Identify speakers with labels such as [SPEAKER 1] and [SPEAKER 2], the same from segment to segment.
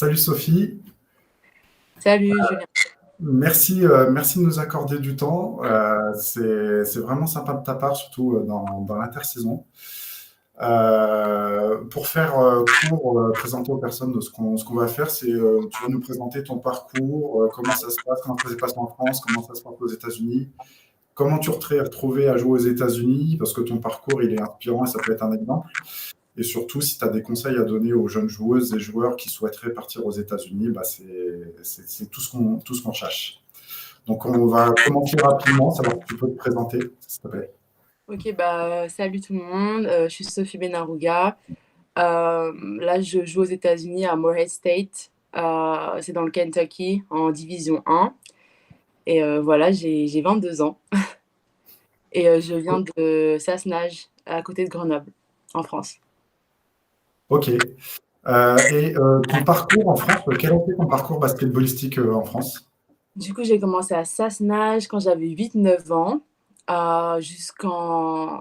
[SPEAKER 1] Salut Sophie,
[SPEAKER 2] Salut Julien.
[SPEAKER 1] merci de nous accorder du temps. C'est vraiment sympa de ta part, surtout dans l'intersaison. Pour faire court, présenter aux personnes de ce qu'on va faire, tu vas nous présenter ton parcours, comment ça se passe, comment ça se passe en France, comment ça se passe aux États-Unis, comment tu t'es retrouvé à jouer aux États-Unis, parce que ton parcours il est inspirant et ça peut être un exemple. Et surtout, si tu as des conseils à donner aux jeunes joueuses et joueurs qui souhaiteraient partir aux États-Unis, bah c'est tout ce qu'on cherche. Donc, on va commencer rapidement, savoir si tu peux te présenter, s'il te plaît.
[SPEAKER 2] Ok, salut tout le monde. Je suis Sophie Benarouga. Là, je joue aux États-Unis à Morehead State. C'est dans le Kentucky en Division 1. Et voilà, j'ai 22 ans. Et je viens de Sassenage, à côté de Grenoble, en France.
[SPEAKER 1] Ok. Ton parcours en France, quel a été ton parcours basketballistique en France?
[SPEAKER 2] Du coup, j'ai commencé à Sassenage quand j'avais 8 9 ans, jusqu'à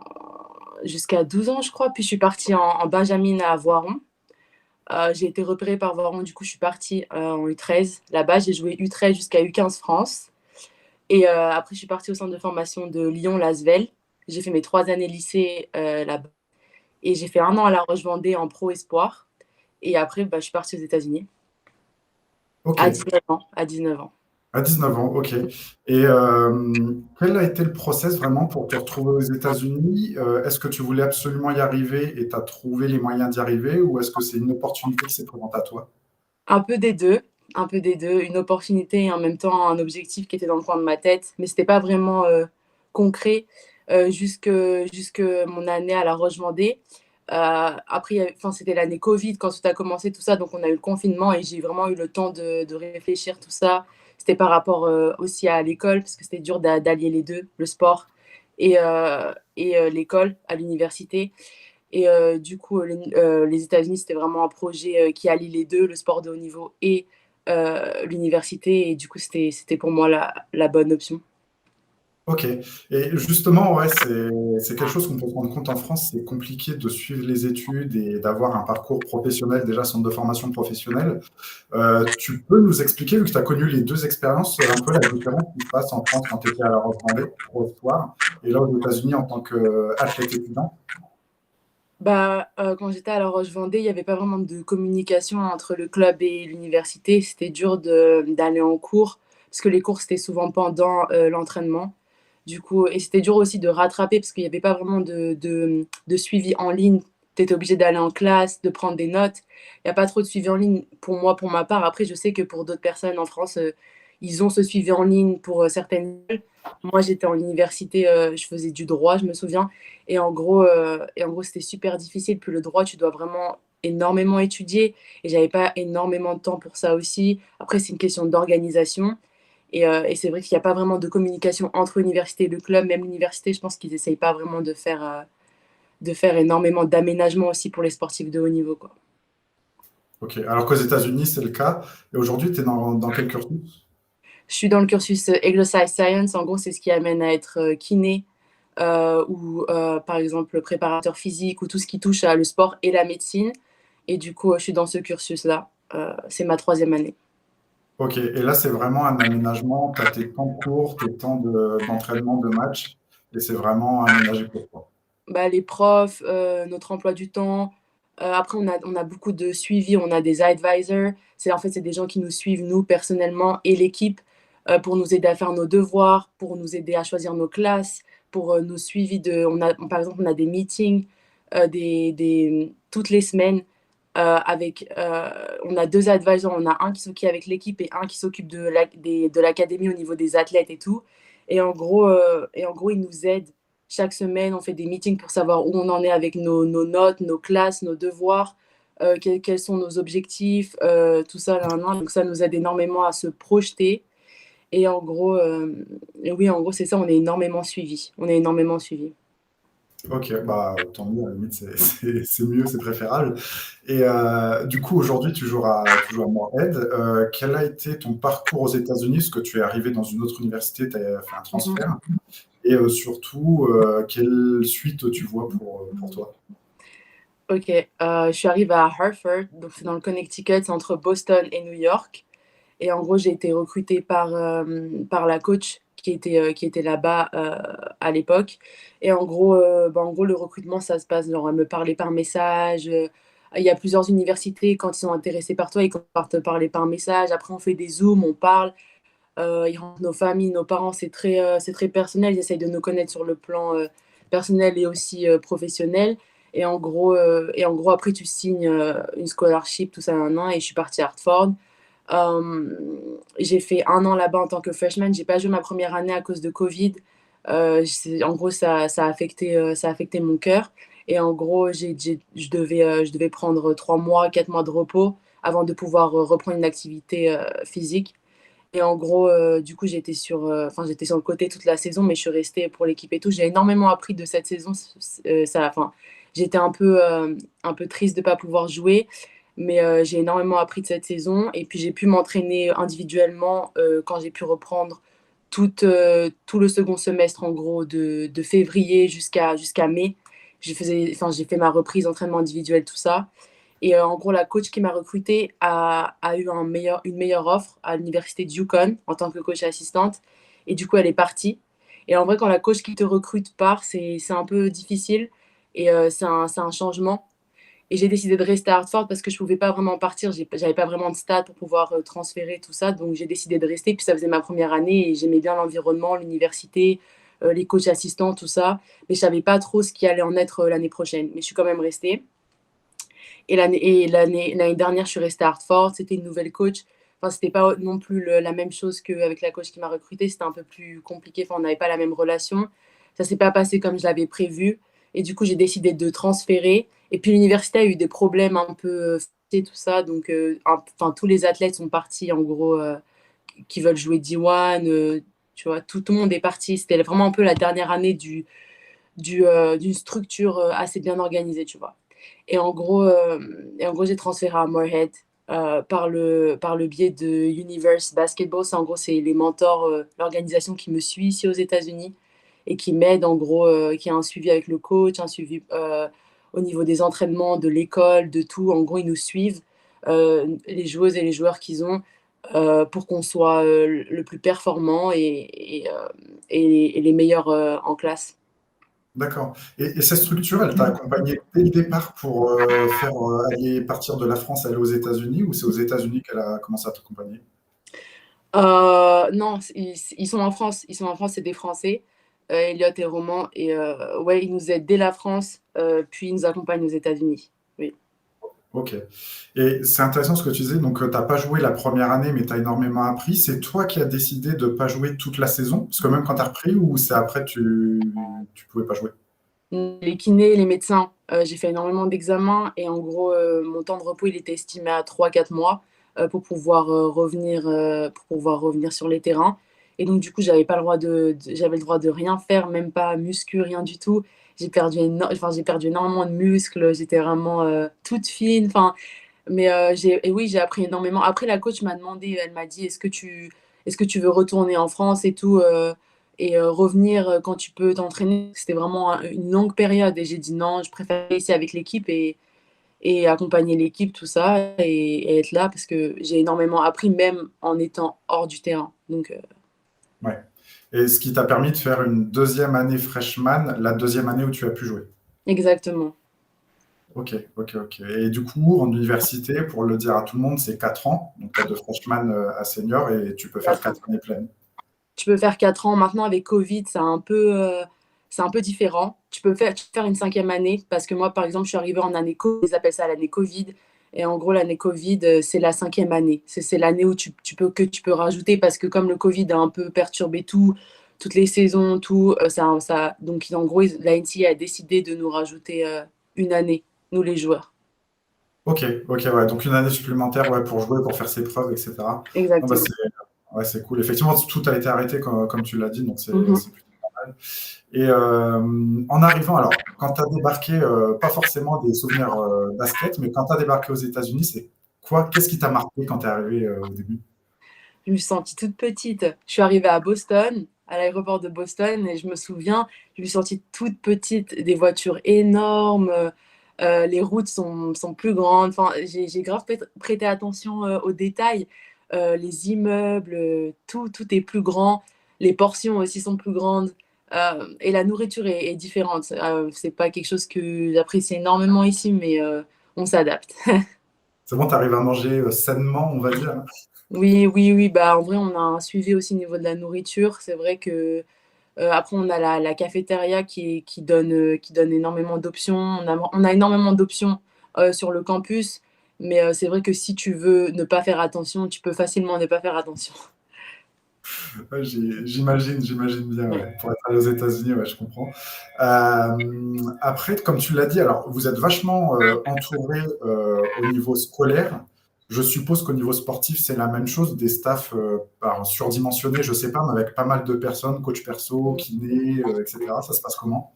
[SPEAKER 2] 12 ans, je crois. Puis je suis partie en Benjamin à Voiron. J'ai été repérée par Voiron, du coup, je suis partie en U13. Là-bas, j'ai joué U13 jusqu'à U15 France. Et après, je suis partie au centre de formation de Lyon-Lasvel. J'ai fait mes 3 années lycée là-bas. Et j'ai fait 1 an à La Roche-Vendée en pro espoir. Et après, je suis partie aux États-Unis
[SPEAKER 1] Ok.
[SPEAKER 2] à 19 ans. À 19 ans.
[SPEAKER 1] À 19 ans, ok. Et quel a été le process vraiment pour te retrouver aux États-Unis? Est-ce que tu voulais absolument y arriver et tu as trouvé les moyens d'y arriver ou est-ce que c'est une opportunité qui s'est présentée à toi?
[SPEAKER 2] Un peu des deux. Un peu des deux. Une opportunité et en même temps un objectif qui était dans le coin de ma tête. Mais c'était pas vraiment concret jusque mon année à La Roche-Vendée. Après, enfin, c'était l'année Covid quand tout a commencé, tout ça. Donc, on a eu le confinement et j'ai vraiment eu le temps de réfléchir, tout ça. C'était par rapport aussi à l'école, parce que c'était dur d'allier les deux, le sport et l'école à l'université. Et du coup, les États-Unis, c'était vraiment un projet qui allie les deux, le sport de haut niveau et l'université. Et du coup, c'était pour moi la bonne option.
[SPEAKER 1] Ok. Et justement, ouais, c'est quelque chose qu'on peut se rendre compte en France. C'est compliqué de suivre les études et d'avoir un parcours professionnel, déjà centre de formation professionnelle. Tu peux nous expliquer, vu que tu as connu les deux expériences, un peu la différence qui se passe en France quand tu étais à la Roche-Vendée, pro espoir, et là aux États-Unis en tant qu'athlète étudiant?
[SPEAKER 2] Quand j'étais à La Roche-Vendée, il n'y avait pas vraiment de communication entre le club et l'université. C'était dur d'aller en cours parce que les cours, c'était souvent pendant l'entraînement. Du coup, et c'était dur aussi de rattraper parce qu'il n'y avait pas vraiment de suivi en ligne. Tu étais obligé d'aller en classe, de prendre des notes. Il n'y a pas trop de suivi en ligne pour moi, pour ma part. Après, je sais que pour d'autres personnes en France, ils ont ce suivi en ligne pour certaines écoles. Moi, j'étais en université, je faisais du droit, je me souviens. Et en gros, c'était super difficile. Puis le droit, tu dois vraiment énormément étudier. Et j'avais pas énormément de temps pour ça aussi. Après, c'est une question d'organisation. Et c'est vrai qu'il n'y a pas vraiment de communication entre l'université et le club. Même l'université, je pense qu'ils n'essayent pas vraiment de faire énormément d'aménagements aussi pour les sportifs de haut niveau, quoi.
[SPEAKER 1] Ok. Alors qu'aux États-Unis, c'est le cas. Et aujourd'hui, tu es dans quel cursus?
[SPEAKER 2] Je suis dans le cursus Exercise Science. En gros, c'est ce qui amène à être kiné ou par exemple préparateur physique ou tout ce qui touche à le sport et la médecine. Et du coup, je suis dans ce cursus-là. C'est ma 3e année.
[SPEAKER 1] Ok. Et là, c'est vraiment un aménagement. Tu as tes temps de cours, tes temps d'entraînement, de match, et c'est vraiment aménagé pour toi.
[SPEAKER 2] Les profs, notre emploi du temps. Après, on a beaucoup de suivi, on a des advisors. En fait, c'est des gens qui nous suivent, nous, personnellement, et l'équipe, pour nous aider à faire nos devoirs, pour nous aider à choisir nos classes, pour nos suivis par exemple, on a des meetings toutes les semaines. On a 2 advisors, on a un qui s'occupe avec l'équipe et un qui s'occupe de l'académie au niveau des athlètes et tout. Et en gros, ils nous aident chaque semaine. On fait des meetings pour savoir où on en est avec nos notes, nos classes, nos devoirs, quels sont nos objectifs, tout ça. Là, là. Donc ça nous aide énormément à se projeter. Et oui, en gros, c'est ça, on est énormément suivi. On est énormément suivi.
[SPEAKER 1] Ok, bah tant mieux, à la limite, c'est mieux, c'est préférable. Et du coup, aujourd'hui, tu joues à Moorhead. Quel a été ton parcours aux États-Unis? Parce que tu es arrivé dans une autre université, tu as fait un
[SPEAKER 2] Mhm.
[SPEAKER 1] transfert. Et surtout, quelle suite tu vois pour toi?
[SPEAKER 2] Ok, je suis arrivée à Hartford, donc c'est dans le Connecticut, c'est entre Boston et New York. Et en gros, j'ai été recrutée par la coach qui était là-bas à l'époque. Et en gros, le recrutement, ça se passe, genre, elle me parlait par message. Il y a plusieurs universités, quand ils sont intéressés par toi, ils commencent par te parler par message. Après, on fait des zooms, on parle. Ils rencontrent nos familles, nos parents, c'est très personnel. Ils essayent de nous connaître sur le plan personnel et aussi professionnel. Et en gros, après, tu signes une scholarship, tout ça, un an, et je suis partie à Hartford. J'ai fait un an là-bas en tant que freshman. J'ai pas joué ma première année à cause de Covid. En gros, ça a affecté mon cœur. Et en gros, je devais prendre 3 mois, 4 mois de repos avant de pouvoir reprendre une activité physique. Et en gros, du coup, j'étais sur le côté toute la saison, mais je suis restée pour l'équipe et tout. J'ai énormément appris de cette saison. J'étais un peu triste de ne pas pouvoir jouer, mais j'ai énormément appris de cette saison. Et puis, j'ai pu m'entraîner individuellement quand j'ai pu reprendre tout le second semestre, en gros, de février jusqu'à mai. J'ai fait ma reprise entraînement individuel, tout ça. Et en gros, la coach qui m'a recrutée a eu une meilleure offre à l'université de Yukon en tant que coach assistante. Et du coup, elle est partie. Et en vrai, quand la coach qui te recrute part, c'est un peu difficile et c'est un changement. Et j'ai décidé de rester à Hartford parce que je pouvais pas vraiment partir. J'avais pas vraiment de stats pour pouvoir transférer tout ça. Donc, j'ai décidé de rester. Puis, ça faisait ma première année et j'aimais bien l'environnement, l'université, les coachs assistants, tout ça. Mais je savais pas trop ce qui allait en être l'année prochaine. Mais je suis quand même restée. L'année dernière, je suis restée à Hartford. C'était une nouvelle coach. Enfin, c'était pas non plus la même chose qu'avec la coach qui m'a recrutée. C'était un peu plus compliqué. Enfin, on n'avait pas la même relation. Ça s'est pas passé comme je l'avais prévu. Et du coup, j'ai décidé de transférer. Et puis, l'université a eu des problèmes un peu tout ça. Donc, enfin, tous les athlètes sont partis, en gros, qui veulent jouer D1. Tu vois, tout le monde est parti. C'était vraiment un peu la dernière année d'une structure assez bien organisée, tu vois. Et en gros, j'ai transféré à Moorhead par le biais de Universe Basketball. En gros, c'est les mentors, l'organisation qui me suit ici aux États-Unis et qui m'aide, en gros, qui a un suivi avec le coach, un suivi au niveau des entraînements, de l'école, de tout. En gros, ils nous suivent, les joueuses et les joueurs qu'ils ont, pour qu'on soit le plus performant et les meilleurs en classe.
[SPEAKER 1] D'accord. Et cette structure, elle t'a accompagné dès le départ pour faire aller partir de la France et aller aux États-Unis, ou c'est aux États-Unis qu'elle a commencé à t'accompagner?
[SPEAKER 2] Non, ils sont en France. Ils sont en France, c'est des Français, Elliot et Roman. Et ouais, ils nous aident dès la France, puis ils nous accompagnent aux États-Unis. Oui.
[SPEAKER 1] Ok. Et c'est intéressant ce que tu disais. Donc, tu n'as pas joué la première année, mais tu as énormément appris. C'est toi qui as décidé de ne pas jouer toute la saison? Parce que même quand tu as repris, ou c'est après tu pouvais pas jouer?
[SPEAKER 2] Les kinés, les médecins, j'ai fait énormément d'examens et en gros, mon temps de repos, il était estimé à 3 4 mois pour pouvoir revenir sur les terrains. Et donc, du coup, j'avais pas le droit j'avais le droit de rien faire, même pas muscu, rien du tout. J'ai perdu énormément de muscles, j'étais vraiment toute fine. Enfin, mais et oui, j'ai appris énormément. Après, la coach m'a demandé, elle m'a dit, est-ce que tu veux retourner en France et tout, et revenir quand tu peux t'entraîner? C'était vraiment une longue période. Et j'ai dit non, je préfère rester ici avec l'équipe et accompagner l'équipe, tout ça, et être là parce que j'ai énormément appris, même en étant hors du terrain. Donc,
[SPEAKER 1] Ouais. Et ce qui t'a permis de faire une deuxième année freshman, la deuxième année où tu as pu jouer.
[SPEAKER 2] exactement.
[SPEAKER 1] Ok, ok, ok. Et du coup, en université, pour le dire à tout le monde, c'est 4 ans. Donc, tu as de freshman à senior et tu peux faire 4 années pleines.
[SPEAKER 2] Tu peux faire 4 ans. Maintenant, avec Covid, c'est un peu différent. Tu peux faire une cinquième année parce que moi, par exemple, je suis arrivée en année Covid. Ils appellent ça l'année Covid. Et en gros, l'année Covid, c'est la cinquième année. C'est l'année où tu peux rajouter parce que comme le Covid a un peu perturbé tout, toutes les saisons, tout, donc en gros, la NCAA a décidé de nous rajouter une année, nous les joueurs.
[SPEAKER 1] Ok, ok, ouais. Donc, une année supplémentaire, ouais, pour jouer, pour faire ses preuves, etc. Non, bah,
[SPEAKER 2] Exactement.
[SPEAKER 1] c'est ouais, c'est cool. Effectivement, tout a été arrêté, comme tu l'as dit, donc
[SPEAKER 2] Mhm.
[SPEAKER 1] c'est plutôt pas mal. Et en arrivant, alors, quand tu as débarqué, pas forcément des souvenirs basket, mais quand tu as débarqué aux États-Unis, c'est quoi? Qu'est-ce qui t'a marqué quand tu es arrivé au début?
[SPEAKER 2] Je me suis sentie toute petite. Je suis arrivée à Boston, à l'aéroport de Boston, et je me souviens, je me suis sentie toute petite, des voitures énormes. Les routes sont plus grandes. Enfin, j'ai grave prêté attention aux détails. Les immeubles, tout est plus grand. Les portions aussi sont plus grandes. Et la nourriture est différente. C'est pas quelque chose que j'apprécie énormément ici, mais on s'adapte.
[SPEAKER 1] C'est bon, tu arrives à manger sainement, on va dire, hein.
[SPEAKER 2] Oui, oui, oui. Bah, en vrai, on a un suivi aussi au niveau de la nourriture. C'est vrai que après, on a la cafétéria qui donne énormément d'options. On a énormément d'options sur le campus, mais c'est vrai que si tu veux ne pas faire attention, tu peux facilement ne pas faire attention.
[SPEAKER 1] Ouais, j'imagine bien,
[SPEAKER 2] Ouais.
[SPEAKER 1] ouais. Pour être allé aux États-Unis, ouais, je comprends. Après, comme tu l'as dit, alors vous êtes vachement entouré au niveau scolaire. Je suppose qu'au niveau sportif, c'est la même chose, des staffs alors, surdimensionnés, je sais pas, mais avec pas mal de personnes, coach perso, kiné, etc. Ça se passe comment?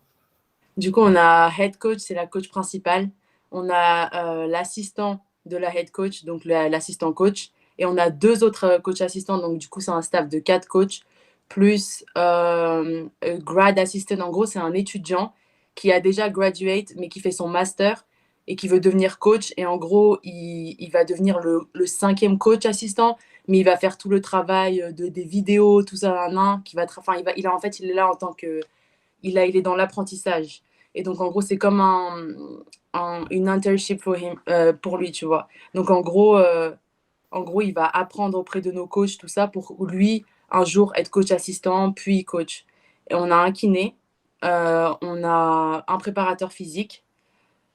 [SPEAKER 2] Du coup, on a head coach, c'est la coach principale. On a l'assistant de la head coach, donc l'assistant coach. Et on a deux autres coachs assistants. Donc, du coup, c'est un staff de quatre coachs, plus grad assistant. En gros, c'est un étudiant qui a déjà graduate, mais qui fait son master et qui veut devenir coach. Et en gros, il va devenir le cinquième coach assistant, mais il va faire tout le travail des vidéos, tout ça, qui va enfin, en fait, il est là en tant que il est dans l'apprentissage. Et donc, en gros, c'est comme une internship pour lui, tu vois. Donc, en gros, il va apprendre auprès de nos coachs, tout ça, pour lui, un jour, être coach assistant, puis coach. Et on a un kiné, on a un préparateur physique,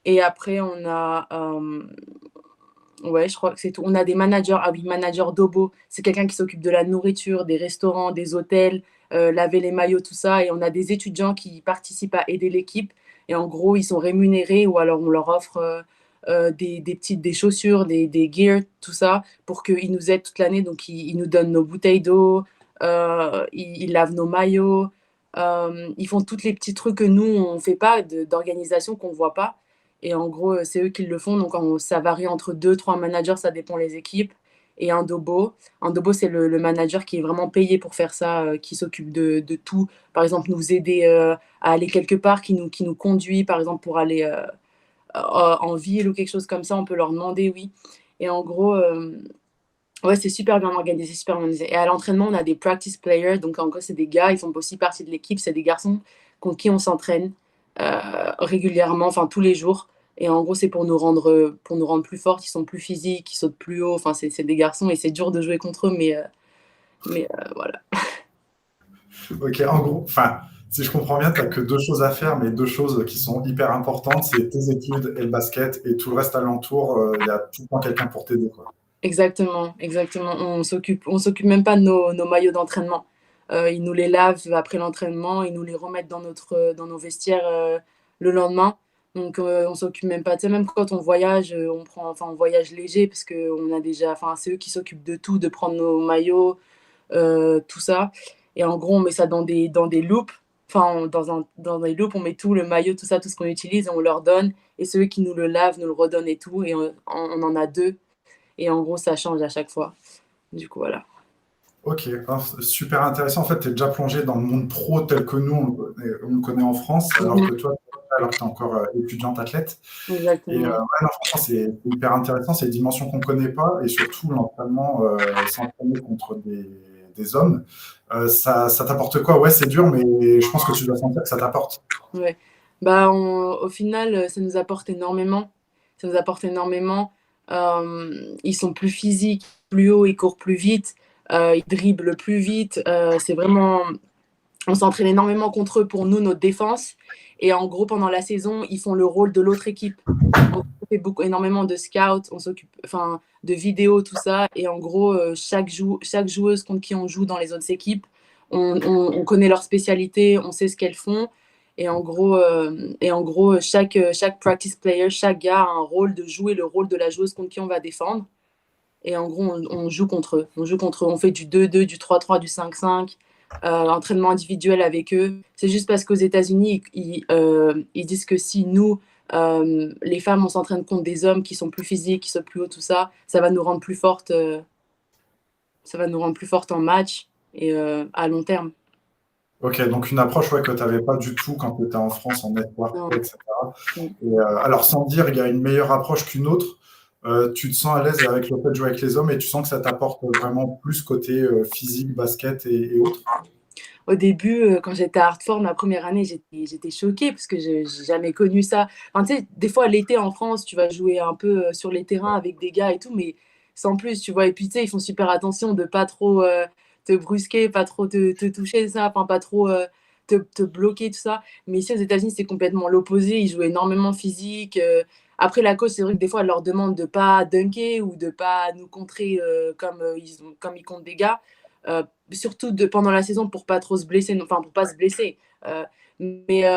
[SPEAKER 2] et après, ouais, je crois que c'est tout. On a des managers. Ah oui, manager d'Obo. C'est quelqu'un qui s'occupe de la nourriture, des restaurants, des hôtels, laver les maillots, tout ça. Et on a des étudiants qui participent à aider l'équipe. Et en gros, ils sont rémunérés ou alors on leur offre des chaussures, des gears, tout ça, pour qu'ils nous aident toute l'année. Donc, ils nous donnent nos bouteilles d'eau, ils lavent nos maillots. Ils font tous les petits trucs que nous, on ne fait pas, d'organisation qu'on ne voit pas. Et en gros, c'est eux qui le font. Donc, ça varie entre deux, trois managers, ça dépend les équipes. Et un dobo. Un dobo, c'est le manager qui est vraiment payé pour faire ça, qui s'occupe de tout. Par exemple, nous aider à aller quelque part, qui nous conduit, par exemple, pour aller en ville ou quelque chose comme ça. On peut leur demander, oui. Et en gros, ouais, c'est super bien organisé, super bien organisé. Et à l'entraînement, on a des practice players. Donc, en gros, c'est des gars, ils font aussi partie de l'équipe. C'est des garçons contre qui on s'entraîne régulièrement, enfin tous les jours. Et en gros, c'est pour nous rendre plus forts. Ils sont plus physiques, ils sautent plus haut. Enfin, c'est des garçons et c'est dur de jouer contre eux, mais voilà.
[SPEAKER 1] Ok, en gros, enfin, si je comprends bien, tu n'as que deux choses à faire, mais deux choses qui sont hyper importantes, c'est tes études et le basket, et tout le reste alentour, il y a tout le temps quelqu'un pour t'aider, quoi.
[SPEAKER 2] Exactement, exactement. On s'occupe même pas de nos maillots d'entraînement. Ils nous les lavent après l'entraînement, ils nous les remettent dans nos vestiaires le lendemain. Donc on s'occupe même pas. Tu sais, même quand on voyage, on voyage léger parce que on a déjà, enfin c'est eux qui s'occupent de tout, de prendre nos maillots, tout ça. Et en gros, on met ça dans des loupes. Enfin, dans des loupes, on met tout le maillot, tout ça, tout ce qu'on utilise, on leur donne. Et ceux qui nous le lavent, nous le redonnent et tout. Et on en a deux. Et en gros, ça change à chaque fois. Du coup, voilà.
[SPEAKER 1] Ok, alors, super intéressant. En fait, tu es déjà plongé dans le monde pro tel que nous, on le connaît en France, alors
[SPEAKER 2] Mhm.
[SPEAKER 1] que toi, alors que tu es encore étudiante athlète. Et ouais,
[SPEAKER 2] Exactement.
[SPEAKER 1] non, franchement, c'est hyper intéressant. C'est une dimension qu'on ne connaît pas. Et surtout, l'entraînement, s'entraîner contre des hommes, ça t'apporte quoi? Ouais, c'est dur, mais je pense que tu dois sentir que ça t'apporte.
[SPEAKER 2] Ouais. Bah, au final, ça nous apporte énormément. Ça nous apporte énormément. Ils sont plus physiques, plus hauts, ils courent plus vite, ils dribblent plus vite. C'est vraiment on s'entraîne énormément contre eux pour nous, notre défense. Et en gros, pendant la saison, ils font le rôle de l'autre équipe. On fait énormément de scouts, on s'occupe, enfin, de vidéos, tout ça. Et en gros, chaque joueuse contre qui on joue dans les autres équipes, on connaît leur spécialité, on sait ce qu'elles font. Et en gros chaque practice player, chaque gars a un rôle de jouer le rôle de la joueuse contre qui on va défendre. Et en gros, on joue contre eux. On joue contre eux. On fait du 2-2, du 3-3, du 5-5, entraînement individuel avec eux. C'est juste parce qu'aux États-Unis, ils disent que si nous, les femmes, on s'entraîne contre des hommes qui sont plus physiques, qui sont plus hauts, tout ça, ça va nous rendre plus fortes. Ça va nous rendre plus fortes en match et à long terme.
[SPEAKER 1] Ok, donc une approche ouais, que tu n'avais pas du tout quand tu étais en France en network,
[SPEAKER 2] Non.
[SPEAKER 1] etc.
[SPEAKER 2] Mm.
[SPEAKER 1] Et, alors sans dire il y a une meilleure approche qu'une autre, tu te sens à l'aise avec le fait de jouer avec les hommes et tu sens que ça t'apporte vraiment plus côté physique, basket et autres.
[SPEAKER 2] Au début, quand j'étais à Hartford, ma première année, j'étais choquée parce que je n'ai jamais connu ça. Enfin, tu sais, des fois, l'été en France, tu vas jouer un peu sur les terrains avec des gars et tout, mais sans plus, tu vois. Et puis, tu sais, ils font super attention de pas trop te brusquer, pas trop te toucher, ça, enfin, pas trop te bloquer, tout ça. Mais ici, aux États-Unis, c'est complètement l'opposé. Ils jouent énormément physique. Après, la coach, c'est vrai que des fois, elle leur demande de pas dunker ou de pas nous contrer comme ils comptent des gars. Euh, Surtout pendant la saison pour pas trop se blesser, enfin pour pas se blesser. Mais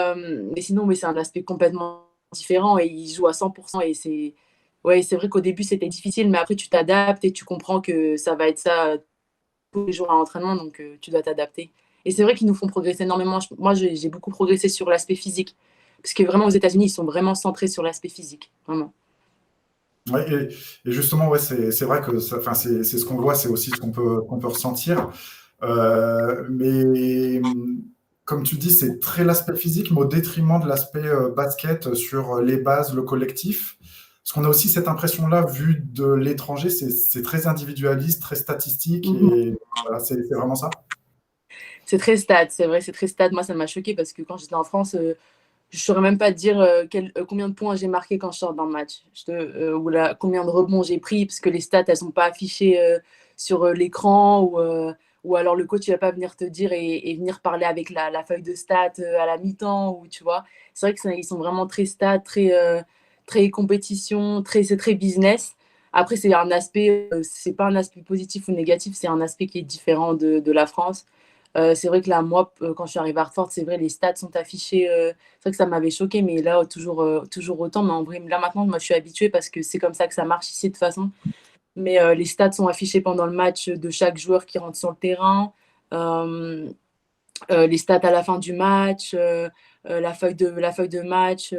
[SPEAKER 2] sinon, oui, c'est un aspect complètement différent et il joue à 100% et c'est vrai qu'au début c'était difficile, mais après tu t'adaptes et tu comprends que ça va être ça tous les jours à l'entraînement, donc tu dois t'adapter. Et c'est vrai qu'ils nous font progresser énormément. Moi, j'ai beaucoup progressé sur l'aspect physique, parce que vraiment aux États-Unis, ils sont vraiment centrés sur l'aspect physique, vraiment.
[SPEAKER 1] Ouais, et justement, ouais, c'est vrai que c'est ce qu'on voit, c'est aussi ce qu'on peut ressentir. Mais comme tu dis, c'est très l'aspect physique, mais au détriment de l'aspect basket sur les bases, le collectif. Parce qu'on a aussi cette impression-là, vue de l'étranger, c'est très individualiste, très statistique,
[SPEAKER 2] Mhm.
[SPEAKER 1] et voilà, c'est vraiment ça.
[SPEAKER 2] C'est très stade, c'est vrai, c'est très stade. Moi, ça m'a choqué parce que quand j'étais en France, je ne saurais même pas te dire combien de points j'ai marqué quand je sors d'un match. Combien de rebonds j'ai pris, parce que les stats, elles ne sont pas affichées sur l'écran. Ou alors le coach, il ne va pas venir te dire et venir parler avec la feuille de stats à la mi-temps. Ou, tu vois. C'est vrai qu'ils sont vraiment très stats, très compétition, c'est très business. Après, c'est pas un aspect positif ou négatif, c'est un aspect qui est différent de la France. C'est vrai que là, moi, quand je suis arrivée à Hartford, c'est vrai, les stats sont affichés. C'est vrai que ça m'avait choqué, mais là, toujours autant. Mais en vrai, là, maintenant, moi, je suis habituée parce que c'est comme ça que ça marche ici de toute façon. Mais les stats sont affichés pendant le match de chaque joueur qui rentre sur le terrain. Euh, les stats à la fin du match, la feuille de match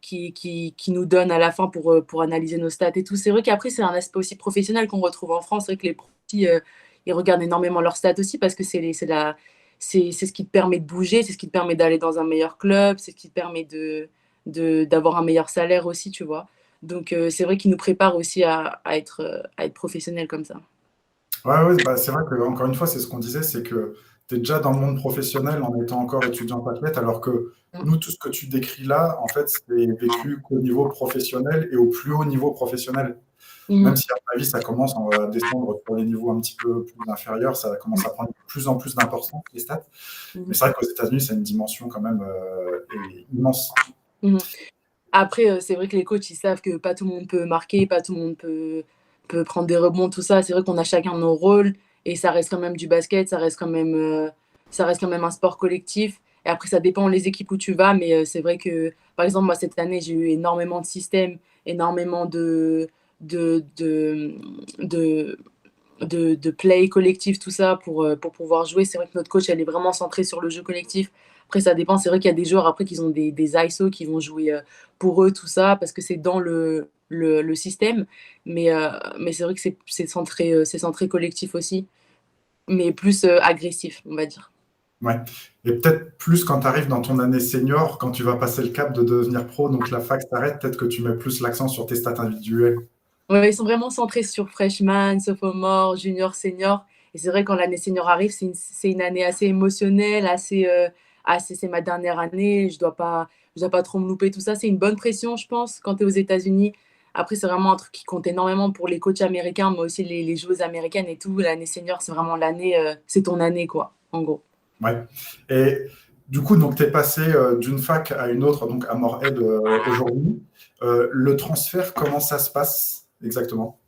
[SPEAKER 2] qui nous donne à la fin pour analyser nos stats et tout. C'est vrai qu'après, c'est un aspect aussi professionnel qu'on retrouve en France. C'est vrai que les pros, ils regardent énormément leurs stats aussi parce que c'est ce qui te permet de bouger, c'est ce qui te permet d'aller dans un meilleur club, c'est ce qui te permet d'avoir un meilleur salaire aussi, tu vois. Donc, c'est vrai qu'ils nous préparent aussi à être professionnels comme ça.
[SPEAKER 1] Ouais, ouais, bah, c'est vrai que encore une fois, c'est ce qu'on disait, c'est que tu es déjà dans le monde professionnel en étant encore étudiant athlète, alors que nous, tout ce que tu décris là, en fait, c'est vécu qu'au niveau professionnel et au plus haut niveau professionnel. Même
[SPEAKER 2] Mhm.
[SPEAKER 1] si, à mon avis, ça commence à descendre pour les niveaux un petit peu plus inférieurs, ça commence à prendre de plus en plus d'importance, les stats. Mais
[SPEAKER 2] Mhm.
[SPEAKER 1] c'est vrai qu'aux États-Unis, c'est une dimension quand même immense.
[SPEAKER 2] Mhm. Après, c'est vrai que les coachs, ils savent que pas tout le monde peut marquer, pas tout le monde peut prendre des rebonds, tout ça. C'est vrai qu'on a chacun nos rôles et ça reste quand même du basket, ça reste quand même un sport collectif. Et après, ça dépend les équipes où tu vas, mais c'est vrai que, par exemple, moi, cette année, j'ai eu énormément de systèmes, énormément de, de, de, de play collectif, tout ça, pour pouvoir jouer. C'est vrai que notre coach, elle est vraiment centrée sur le jeu collectif. Après, ça dépend. C'est vrai qu'il y a des joueurs après qui ont des ISO qui vont jouer pour eux, tout ça, parce que c'est dans le système. Mais c'est vrai que c'est centré collectif aussi, mais plus agressif, on va dire.
[SPEAKER 1] Ouais. Et peut-être plus quand tu arrives dans ton année senior, quand tu vas passer le cap de devenir pro, donc la fac s'arrête, peut-être que tu mets plus l'accent sur tes stats individuelles.
[SPEAKER 2] Ouais, ils sont vraiment centrés sur freshman, sophomore, junior, senior. Et c'est vrai, quand l'année senior arrive, c'est une année assez émotionnelle, c'est ma dernière année, je dois pas trop me louper, tout ça. C'est une bonne pression, je pense, quand tu es aux États-Unis. Après, c'est vraiment un truc qui compte énormément pour les coachs américains, mais aussi les joueuses américaines et tout. L'année senior, c'est vraiment l'année, c'est ton année, quoi, en gros.
[SPEAKER 1] Ouais. Et du coup, donc tu es passé d'une fac à une autre, donc à Morehead aujourd'hui. Le transfert, comment ça se passe exactement?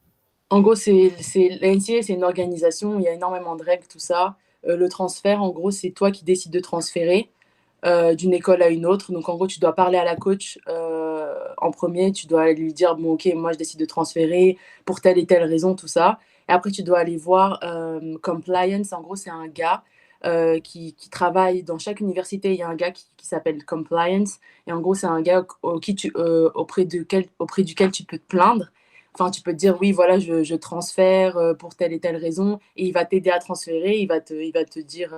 [SPEAKER 2] En gros, la NCAA, c'est une organisation, il y a énormément de règles, tout ça. Le transfert, en gros, c'est toi qui décides de transférer d'une école à une autre. Donc, en gros, tu dois parler à la coach en premier. Tu dois lui dire, bon, OK, moi, je décide de transférer pour telle et telle raison, tout ça. Et après, tu dois aller voir Compliance. En gros, c'est un gars qui travaille dans chaque université. Il y a un gars qui s'appelle Compliance. Et en gros, c'est un gars auprès duquel tu peux te plaindre. Enfin, tu peux te dire, oui, voilà, je transfère pour telle et telle raison. Et il va t'aider à transférer. Il va te dire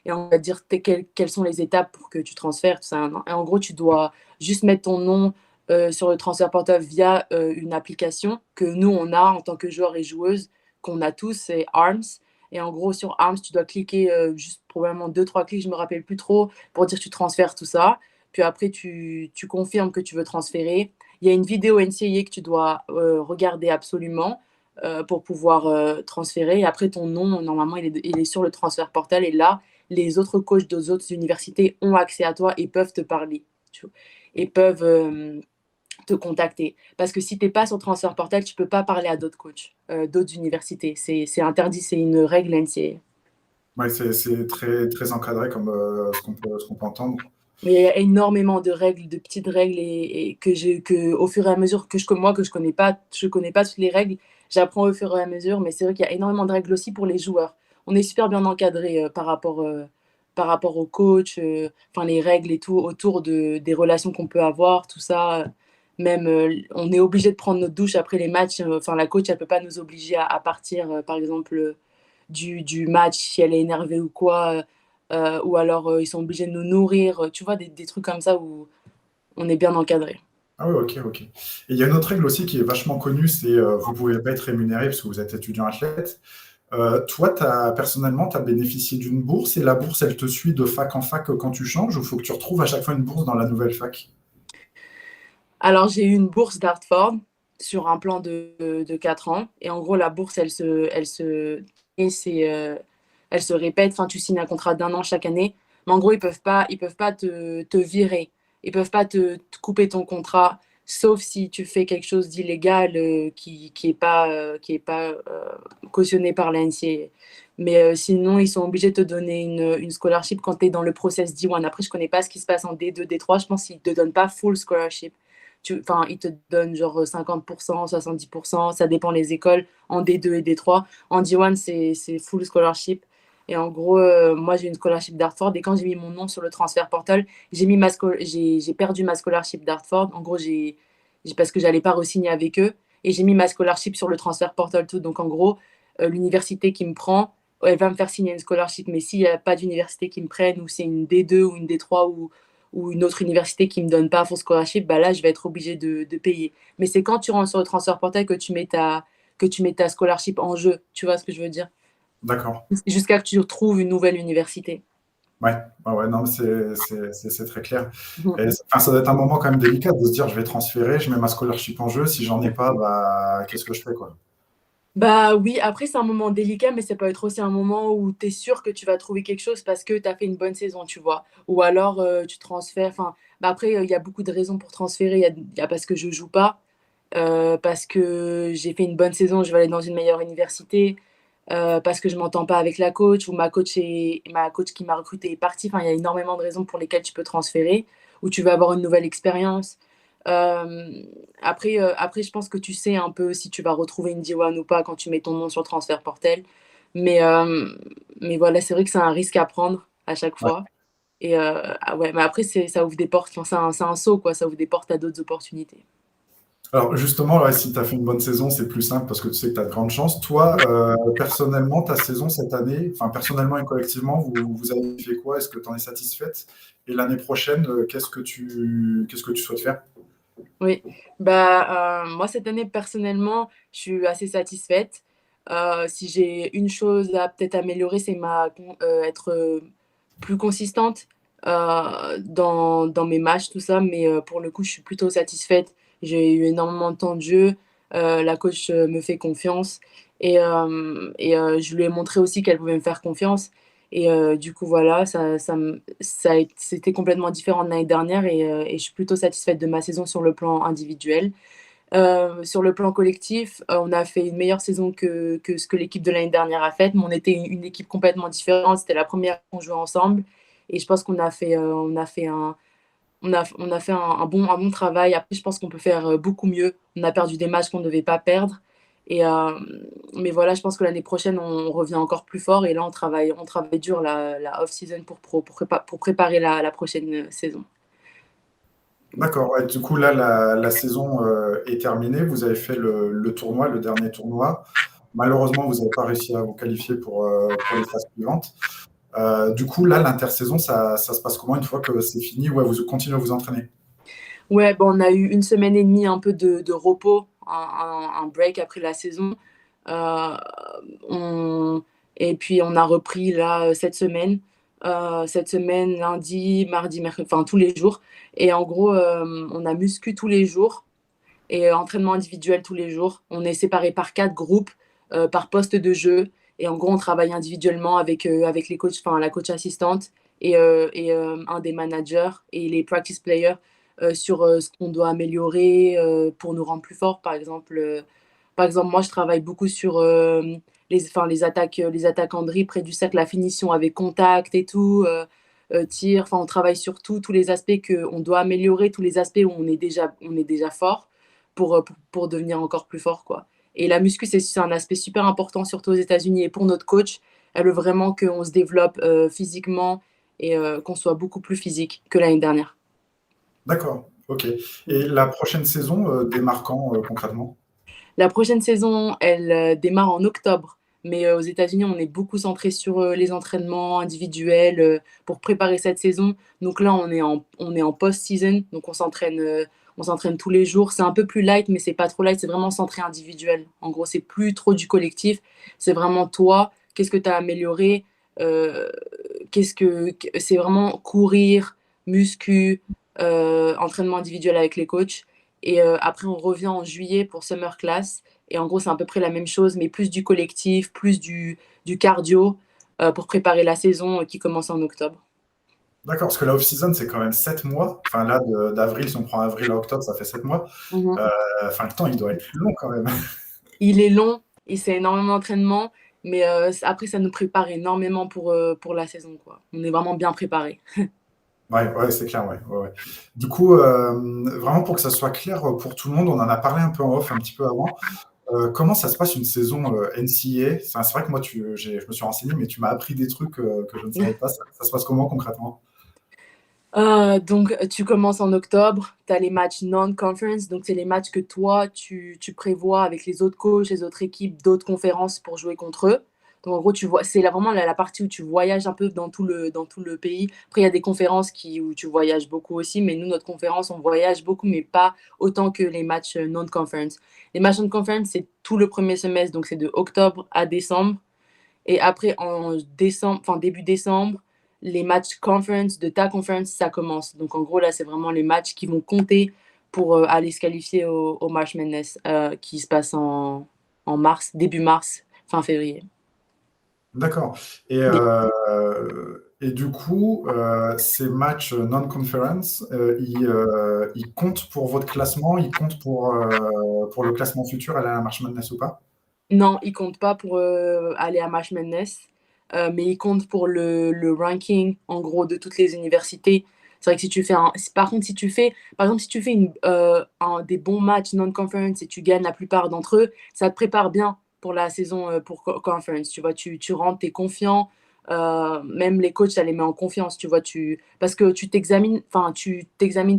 [SPEAKER 2] et on va dire quelles sont les étapes pour que tu transfères, tout ça. Et en gros, tu dois juste mettre ton nom sur le transfert portal via une application que nous, on a en tant que joueurs et joueuses, qu'on a tous, c'est Arms. Et en gros, sur Arms, tu dois cliquer juste probablement deux, trois clics, je me rappelle plus trop, pour dire que tu transfères tout ça. Puis après, tu confirmes que tu veux transférer. Il y a une vidéo NCAA que tu dois regarder absolument pour pouvoir transférer. Et après, ton nom, normalement, il est sur le transfert portal. Et là, les autres coachs des autres universités ont accès à toi et peuvent te parler. Et peuvent te contacter. Parce que si tu n'es pas sur transfert portal, tu ne peux pas parler à d'autres coachs, d'autres universités. C'est interdit, c'est une règle NCAA.
[SPEAKER 1] Ouais, c'est très, très encadré comme ce qu'on peut entendre.
[SPEAKER 2] Mais il y a énormément de règles, de petites règles, et au fur et à mesure que je connais pas toutes les règles, j'apprends au fur et à mesure. Mais c'est vrai qu'il y a énormément de règles aussi pour les joueurs. On est super bien encadré par rapport au coach, enfin les règles et tout autour des relations qu'on peut avoir, tout ça. Même, on est obligé de prendre notre douche après les matchs. Enfin, la coach, elle peut pas nous obliger à partir, par exemple, du match si elle est énervée ou quoi. Ou alors ils sont obligés de nous nourrir, tu vois, des trucs comme ça où on est bien encadré.
[SPEAKER 1] Ah oui, ok, ok. Et il y a une autre règle aussi qui est vachement connue, c'est vous ne pouvez pas être rémunéré parce que vous êtes étudiant athlète. Toi, personnellement, tu as bénéficié d'une bourse et la bourse, elle te suit de fac en fac quand tu changes ou il faut que tu retrouves à chaque fois une bourse dans la nouvelle fac?
[SPEAKER 2] Alors j'ai eu une bourse d'Hartford sur un plan de 4 ans. Et en gros, la bourse, et elle se répète. Enfin, tu signes un contrat d'un an chaque année. Mais en gros, ils peuvent pas te virer. Ils peuvent pas te couper ton contrat, sauf si tu fais quelque chose d'illégal qui est pas cautionné par la NCAA. Mais sinon, ils sont obligés de te donner une scholarship quand tu es dans le process D1. Après, je connais pas ce qui se passe en D2, D3. Je pense qu'ils te donnent pas full scholarship. Enfin, ils te donnent genre 50%, 70%, ça dépend les écoles, en D2 et D3. En D1, c'est full scholarship. Et en gros, moi, j'ai une scholarship d'Hartford. Et quand j'ai mis mon nom sur le transfert portal, j'ai perdu ma scholarship d'Hartford. En gros, parce que j'allais pas re-signer avec eux. Et j'ai mis ma scholarship sur le transfert portal tout. Donc, en gros, l'université qui me prend, elle va me faire signer une scholarship. Mais s'il n'y a pas d'université qui me prenne, ou c'est une D2 ou une D3 ou une autre université qui me donne pas full scholarship, bah là, je vais être obligée de payer. Mais c'est quand tu rentres sur le transfert portal que tu mets ta scholarship en jeu. Tu vois ce que je veux dire?
[SPEAKER 1] D'accord.
[SPEAKER 2] Jusqu'à que tu trouves une nouvelle université.
[SPEAKER 1] Ouais, ouais, ouais, non, mais c'est très clair. Et, enfin, ça doit être un moment quand même délicat de se dire, je vais transférer, je mets ma scholarship en jeu. Si j'en ai pas, bah, qu'est-ce que je fais, quoi?
[SPEAKER 2] Bah oui, après c'est un moment délicat, mais ça peut être aussi un moment où tu es sûr que tu vas trouver quelque chose parce que tu as fait une bonne saison, tu vois. Ou alors tu transfères. Enfin, bah après, il y a beaucoup de raisons pour transférer. Il y a parce que je joue pas, parce que j'ai fait une bonne saison, je vais aller dans une meilleure université, parce que je m'entends pas avec la coach, ou ma coach qui m'a recruté est partie. Enfin, il y a énormément de raisons pour lesquelles tu peux transférer, ou tu vas avoir une nouvelle expérience. Euh, après, je pense que tu sais un peu si tu vas retrouver une D1 ou pas quand tu mets ton nom sur le transfert portal. Mais, euh, mais voilà, c'est vrai que c'est un risque à prendre à chaque
[SPEAKER 1] Ouais.
[SPEAKER 2] fois. Et ah ouais, mais après, ça ouvre des portes. Enfin, c'est un saut, quoi. Ça ouvre des portes à d'autres opportunités.
[SPEAKER 1] Alors justement, ouais, si tu as fait une bonne saison, c'est plus simple parce que tu sais que tu as de grandes chances. Toi, personnellement, ta saison cette année, enfin personnellement et collectivement, vous avez fait quoi? Est-ce que tu en es satisfaite? Et l'année prochaine, qu'est-ce que tu souhaites faire?
[SPEAKER 2] Oui, bah moi cette année personnellement, je suis assez satisfaite. Si j'ai une chose à peut-être améliorer, c'est être plus consistante dans mes matchs, tout ça. Mais pour le coup, je suis plutôt satisfaite. J'ai eu énormément de temps de jeu. La coach me fait confiance je lui ai montré aussi qu'elle pouvait me faire confiance. Et du coup, voilà, c'était complètement différent de l'année dernière et je suis plutôt satisfaite de ma saison sur le plan individuel. Sur le plan collectif, on a fait une meilleure saison que ce que l'équipe de l'année dernière a fait, mais on était une équipe complètement différente. C'était la première qu'on jouait ensemble et je pense qu'on a fait, on a fait un bon travail. Après, je pense qu'on peut faire beaucoup mieux. On a perdu des matchs qu'on ne devait pas perdre. Et, mais voilà, je pense que l'année prochaine, on revient encore plus fort. Et là, on travaille dur la off-season pour préparer la prochaine saison.
[SPEAKER 1] D'accord. Ouais, du coup, là, la saison est terminée. Vous avez fait le tournoi, le dernier tournoi. Malheureusement, vous n'avez pas réussi à vous qualifier pour les phases suivantes. Du coup, là, l'intersaison, ça se passe comment une fois que c'est fini? Ouais, vous continuez à vous entraîner.
[SPEAKER 2] Ouais, bon, on a eu une semaine et demie un peu de repos, un break après la saison. Euh, on... Et puis on a repris là cette semaine. Cette semaine, lundi, mardi, mercredi, enfin tous les jours. Et en gros, on a muscu tous les jours et entraînement individuel tous les jours. On est séparés par 4 groupes, par poste de jeu. Et en gros, on travaille individuellement avec les coachs, enfin la coach assistante et un des managers et les practice players sur ce qu'on doit améliorer pour nous rendre plus forts. Par exemple, moi, je travaille beaucoup sur les attaques en dribble près du cercle, la finition avec contact et tout, tir. Enfin, on travaille sur tous les aspects qu'on doit améliorer, tous les aspects où on est déjà fort pour devenir encore plus fort, quoi. Et la muscu, c'est un aspect super important, surtout aux États-Unis. Et pour notre coach, elle veut vraiment qu'on se développe physiquement et qu'on soit beaucoup plus physique que l'année dernière.
[SPEAKER 1] D'accord, ok. Et la prochaine saison démarre quand concrètement?
[SPEAKER 2] La prochaine saison, elle démarre en octobre. Mais aux États-Unis, on est beaucoup centré sur les entraînements individuels pour préparer cette saison. Donc là, on est en post-season. Donc on s'entraîne tous les jours. C'est un peu plus light, mais c'est pas trop light. C'est vraiment centré individuel. En gros, c'est plus trop du collectif. C'est vraiment toi. Qu'est-ce que tu as amélioré? Euh, c'est vraiment courir, muscu, entraînement individuel avec les coachs. Et après, on revient en juillet pour Summer Class. Et en gros, c'est à peu près la même chose, mais plus du collectif, plus du cardio pour préparer la saison qui commence en octobre.
[SPEAKER 1] D'accord, parce que la off-season, c'est quand même 7 mois. Enfin, là, d'avril, si on prend avril à octobre, ça fait 7 mois.
[SPEAKER 2] Mhm.
[SPEAKER 1] Enfin, le temps, il doit être plus long quand même.
[SPEAKER 2] Il est long et c'est énormément d'entraînement, mais après, ça nous prépare énormément pour la saison, quoi. On est vraiment bien préparé.
[SPEAKER 1] Ouais, ouais, c'est clair, ouais, ouais, ouais. Du coup, vraiment pour que ça soit clair pour tout le monde, on en a parlé un peu en off un petit peu avant. Comment ça se passe une saison NCAA? Enfin, c'est vrai que moi, je me suis renseigné, mais tu m'as appris des trucs que je ne savais pas. Ça se passe comment concrètement?
[SPEAKER 2] Donc, tu commences en octobre, tu as les matchs non-conference, donc c'est les matchs que toi, tu prévois avec les autres coachs, les autres équipes d'autres conférences pour jouer contre eux. Donc, en gros, c'est vraiment la partie où tu voyages un peu dans tout le pays. Après, il y a des conférences où tu voyages beaucoup aussi, mais nous, notre conférence, on voyage beaucoup, mais pas autant que les matchs non-conference. Les matchs non-conference, c'est tout le premier semestre, donc c'est de octobre à décembre. Et après, en décembre, enfin début décembre, les matchs conference de ta conference, ça commence. Donc en gros, là, c'est vraiment les matchs qui vont compter pour aller se qualifier au March Madness qui se passe en mars, début mars, fin février.
[SPEAKER 1] D'accord. Et du coup, ces matchs non-conference, ils comptent pour votre classement, ils comptent pour le classement futur à la March Madness ou pas?
[SPEAKER 2] Non, ils comptent pas pour aller à March Madness, mais ils comptent pour le ranking, en gros, de toutes les universités. C'est vrai que si tu fais par contre, par exemple, si tu fais des bons matchs non-conference et tu gagnes la plupart d'entre eux, ça te prépare bien pour la saison pour conference. Tu vois, tu rentres, t'es confiant. Même les coachs, ça les met en confiance, tu vois, parce que tu t'examines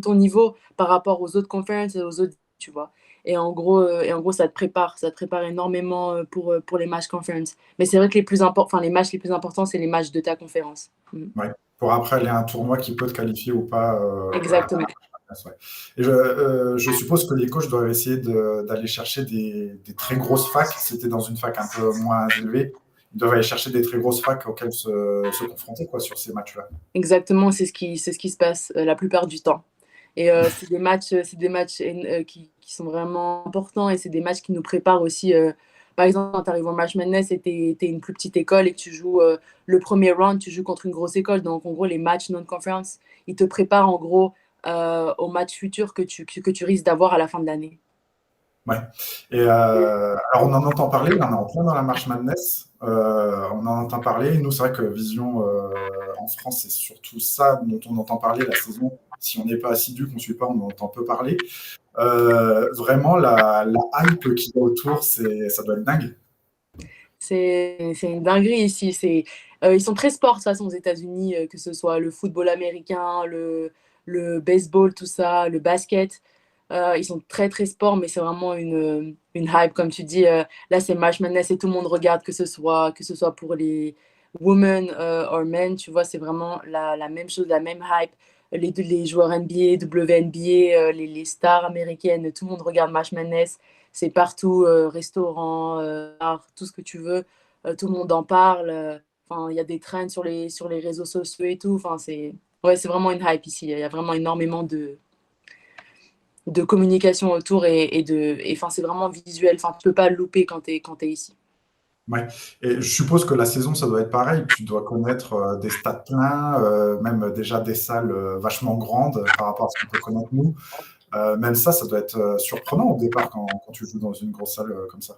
[SPEAKER 2] ton niveau par rapport aux autres conferences et aux autres, tu vois. Et en gros, ça te prépare énormément pour les matchs conference. Mais c'est vrai que les matchs les plus importants, c'est les matchs de ta conférence. Mm.
[SPEAKER 1] Ouais. Pour après aller à un tournoi qui peut te qualifier ou pas à la
[SPEAKER 2] Exactement.
[SPEAKER 1] March Madness, ouais. Et je suppose que les coachs doivent essayer d'aller chercher des très grosses facs. C'était dans une fac un peu moins élevée. Ils doivent aller chercher des très grosses facs auxquelles se confronter quoi, sur ces matchs-là.
[SPEAKER 2] Exactement, c'est ce qui se passe la plupart du temps. Et c'est des matchs qui sont vraiment importants et c'est des matchs qui nous préparent aussi. Par exemple, quand tu arrives au March Madness et tu es une plus petite école et que tu joues le premier round, tu joues contre une grosse école. Donc, en gros, les matchs non-conference, ils te préparent en gros aux matchs futurs que tu risques d'avoir à la fin de l'année.
[SPEAKER 1] Ouais. Et alors, on en entend parler, là, on est en plein dans la March Madness. On en entend parler. Nous, c'est vrai que Vision en France, c'est surtout ça dont on entend parler la saison. Si on n'est pas assidu, qu'on ne suit pas, on en entend peu parler. Vraiment, la hype qu'il y a autour, ça doit être dingue.
[SPEAKER 2] C'est une dinguerie ici. Ils sont très sport de toute façon aux États-Unis, que ce soit le football américain, le baseball, tout ça, le basket. Ils sont très très sport, mais c'est vraiment une hype, comme tu dis. Là, c'est March Madness et tout le monde regarde, que ce soit pour women or men, tu vois, c'est vraiment la même chose, la même hype. Les joueurs NBA, WNBA, les stars américaines, tout le monde regarde March Madness. C'est partout, restaurant, bar, tout ce que tu veux. Tout le monde en parle. Enfin, il y a des trends sur les réseaux sociaux et tout. Enfin, ouais, c'est vraiment une hype ici. Il y a vraiment énormément de communication autour enfin, c'est vraiment visuel. Enfin, tu peux pas le louper quand t'es ici.
[SPEAKER 1] Ouais. Et je suppose que la saison, ça doit être pareil. Tu dois connaître des stades pleins, même déjà des salles vachement grandes par rapport à ce qu'on peut connaître nous. Même ça doit être surprenant au départ quand tu joues dans une grosse salle comme ça.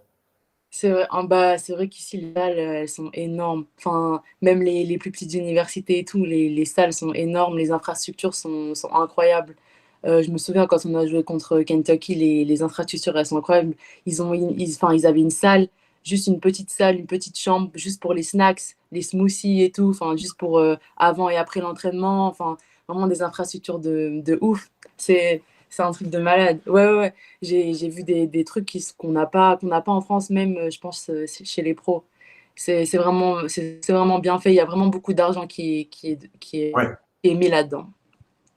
[SPEAKER 2] C'est vrai, en bas, c'est vrai qu'ici, les salles, elles sont énormes. Enfin, même les plus petites universités et tout, les salles sont énormes, les infrastructures sont incroyables. Je me souviens quand on a joué contre Kentucky, les infrastructures, elles sont incroyables. Enfin, ils avaient une salle, juste une petite salle, une petite chambre, juste pour les snacks, les smoothies et tout, enfin, juste pour avant et après l'entraînement. Enfin, vraiment des infrastructures de ouf. C'est, c'est un truc de malade. Ouais, ouais, ouais. J'ai vu des trucs qu'on n'a pas en France, même, je pense, chez les pros. C'est vraiment bien fait. Il y a vraiment beaucoup d'argent
[SPEAKER 1] Ouais,
[SPEAKER 2] qui est mis là-dedans.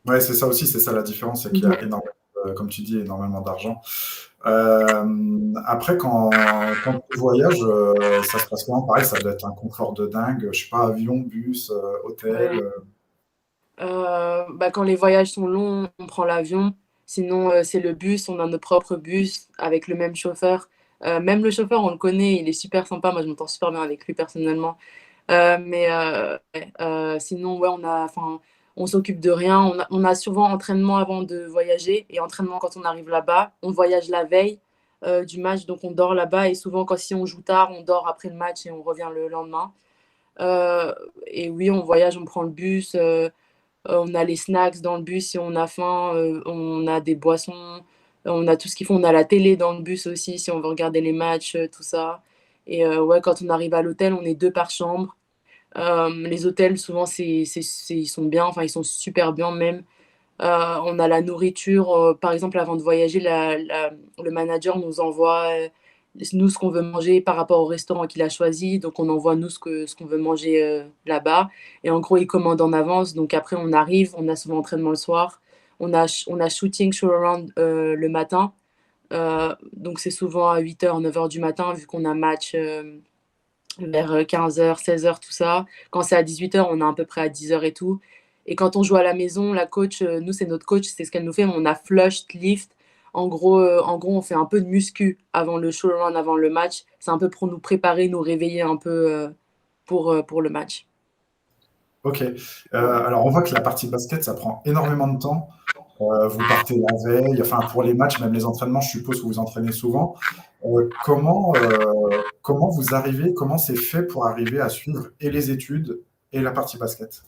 [SPEAKER 1] ouais, c'est ça aussi, c'est ça la différence, c'est qu'il y a
[SPEAKER 2] Mhm.
[SPEAKER 1] énormément, comme tu dis, énormément d'argent. Après, quand tu voyages, ça se passe comment? Pareil, ça doit être un confort de dingue. Je sais pas, avion, bus, hôtel.
[SPEAKER 2] Ouais. Bah, quand les voyages sont longs, on prend l'avion. Sinon, c'est le bus. On a notre propre bus avec le même chauffeur. Même le chauffeur, on le connaît. Il est super sympa. Moi, je m'entends super bien avec lui personnellement. Sinon, ouais, enfin, on s'occupe de rien. On a souvent entraînement avant de voyager et entraînement quand on arrive là-bas. On voyage la veille du match, donc on dort là-bas. Et souvent, si on joue tard, on dort après le match et on revient le lendemain. Euh, et oui, on voyage, on prend le bus. On a les snacks dans le bus si on a faim. On a des boissons. On a tout ce qu'il faut. On a la télé dans le bus aussi si on veut regarder les matchs, tout ça. Et ouais, quand on arrive à l'hôtel, on est deux par chambre. Les hôtels, souvent, ils sont bien, enfin, ils sont super bien même. On a la nourriture, par exemple, avant de voyager, le manager nous envoie, nous, ce qu'on veut manger par rapport au restaurant qu'il a choisi. Donc, on envoie, nous, ce qu'on veut manger là-bas. Et en gros, il commande en avance. Donc, après, on arrive, on a souvent entraînement le soir. On a shooting show around le matin. Donc, c'est souvent à 8h 9h du matin, vu qu'on a match vers 15h 16h tout ça. Quand c'est à 18h on est à peu près à 10h et tout. Et quand on joue à la maison, la coach, nous, c'est notre coach, c'est ce qu'elle nous fait. On a flushed, lift. En gros, on fait un peu de muscu avant le show run, avant le match. C'est un peu pour nous préparer, nous réveiller un peu pour le match.
[SPEAKER 1] Ok. Alors, on voit que la partie basket, ça prend énormément de temps. Vous partez la veille, enfin pour les matchs, même les entraînements, je suppose que vous entraînez souvent. Comment vous arrivez, comment c'est fait pour arriver à suivre et les études et la partie basket?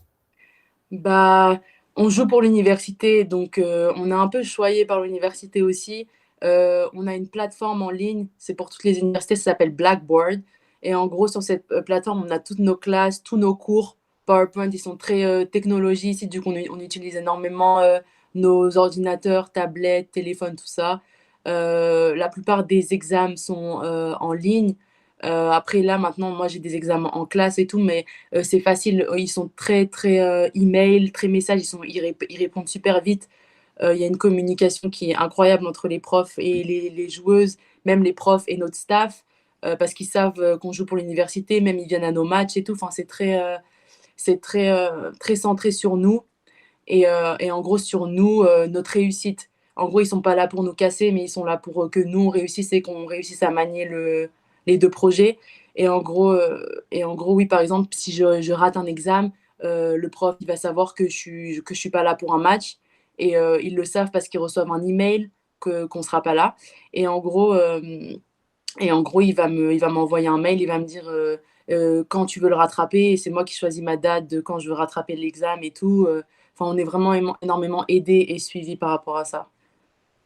[SPEAKER 2] Bah, on joue pour l'université, donc on est un peu choyé par l'université aussi. On a une plateforme en ligne, c'est pour toutes les universités, ça s'appelle Blackboard. Et en gros, sur cette plateforme, on a toutes nos classes, tous nos cours. PowerPoint, ils sont très technologie ici, du coup, on utilise énormément nos ordinateurs, tablettes, téléphones, tout ça. La plupart des examens sont en ligne. Après, là, maintenant, moi, j'ai des examens en classe et tout, mais c'est facile, ils sont très email, très message, ils répondent super vite. Il y a une communication qui est incroyable entre les profs et les joueuses, même les profs et notre staff, parce qu'ils savent qu'on joue pour l'université, même ils viennent à nos matchs et tout. Enfin, très centré sur nous et en gros sur nous, notre réussite. En gros, ils sont pas là pour nous casser, mais ils sont là pour que nous, on réussisse et qu'on réussisse à manier les deux projets. Et en gros, oui, par exemple, si je rate un examen, le prof, il va savoir que je suis pas là pour un match. Et ils le savent parce qu'ils reçoivent un email qu'on sera pas là. Et en gros, euh, et en gros, il va m'envoyer un mail, il va me dire quand tu veux le rattraper. Et c'est moi qui choisis ma date de quand je veux rattraper l'examen et tout. Enfin, on est vraiment énormément aidé et suivi par rapport à ça.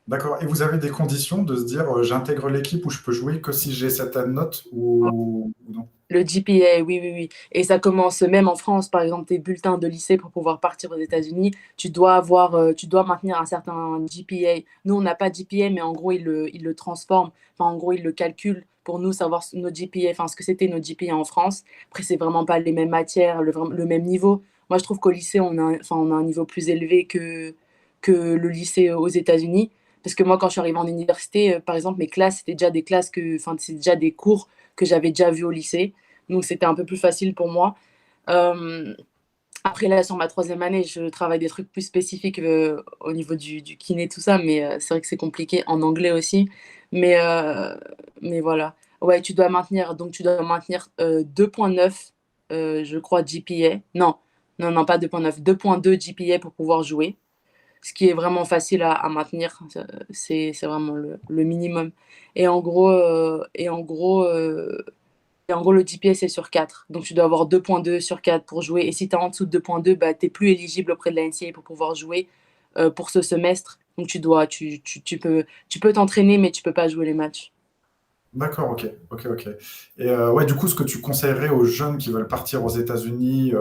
[SPEAKER 1] D'accord. Et vous avez des conditions de se dire, j'intègre l'équipe où je peux jouer que si j'ai certaines notes ou non?
[SPEAKER 2] Le GPA, oui, oui, oui. Et ça commence même en France, par exemple, tes bulletins de lycée pour pouvoir partir aux États-Unis, tu dois maintenir un certain GPA. Nous, on n'a pas de GPA, mais en gros, ils le transforment. Enfin, en gros, ils le calculent pour nous savoir nos GPA, enfin ce que c'était nos GPA en France. Après, c'est vraiment pas les mêmes matières, le même niveau. Moi, je trouve qu'au lycée, on a un niveau plus élevé que le lycée aux États-Unis. Parce que moi, quand je suis arrivée en université, par exemple, mes classes, c'était déjà des classes enfin, c'est déjà des cours que j'avais déjà vus au lycée. Donc, c'était un peu plus facile pour moi. Euh, Après, là, sur ma troisième année, je travaille des trucs plus spécifiques au niveau du kiné, tout ça, mais c'est vrai que c'est compliqué en anglais aussi. Mais, euh, mais voilà. Ouais, donc tu dois maintenir 2,9, je crois, GPA. Non, non, non, pas 2,9, 2,2 GPA pour pouvoir jouer. Ce qui est vraiment facile à maintenir. C'est vraiment le minimum. Et en gros, le GPS est sur 4. Donc, tu dois avoir 2,2 sur 4 pour jouer. Et si tu es en dessous de 2,2, bah, tu n'es plus éligible auprès de la NCAA pour pouvoir jouer pour ce semestre. Donc, tu peux t'entraîner, mais tu peux pas jouer les matchs.
[SPEAKER 1] D'accord, ok, ok, ok. Et ouais, du coup, ce que tu conseillerais aux jeunes qui veulent partir aux États-Unis,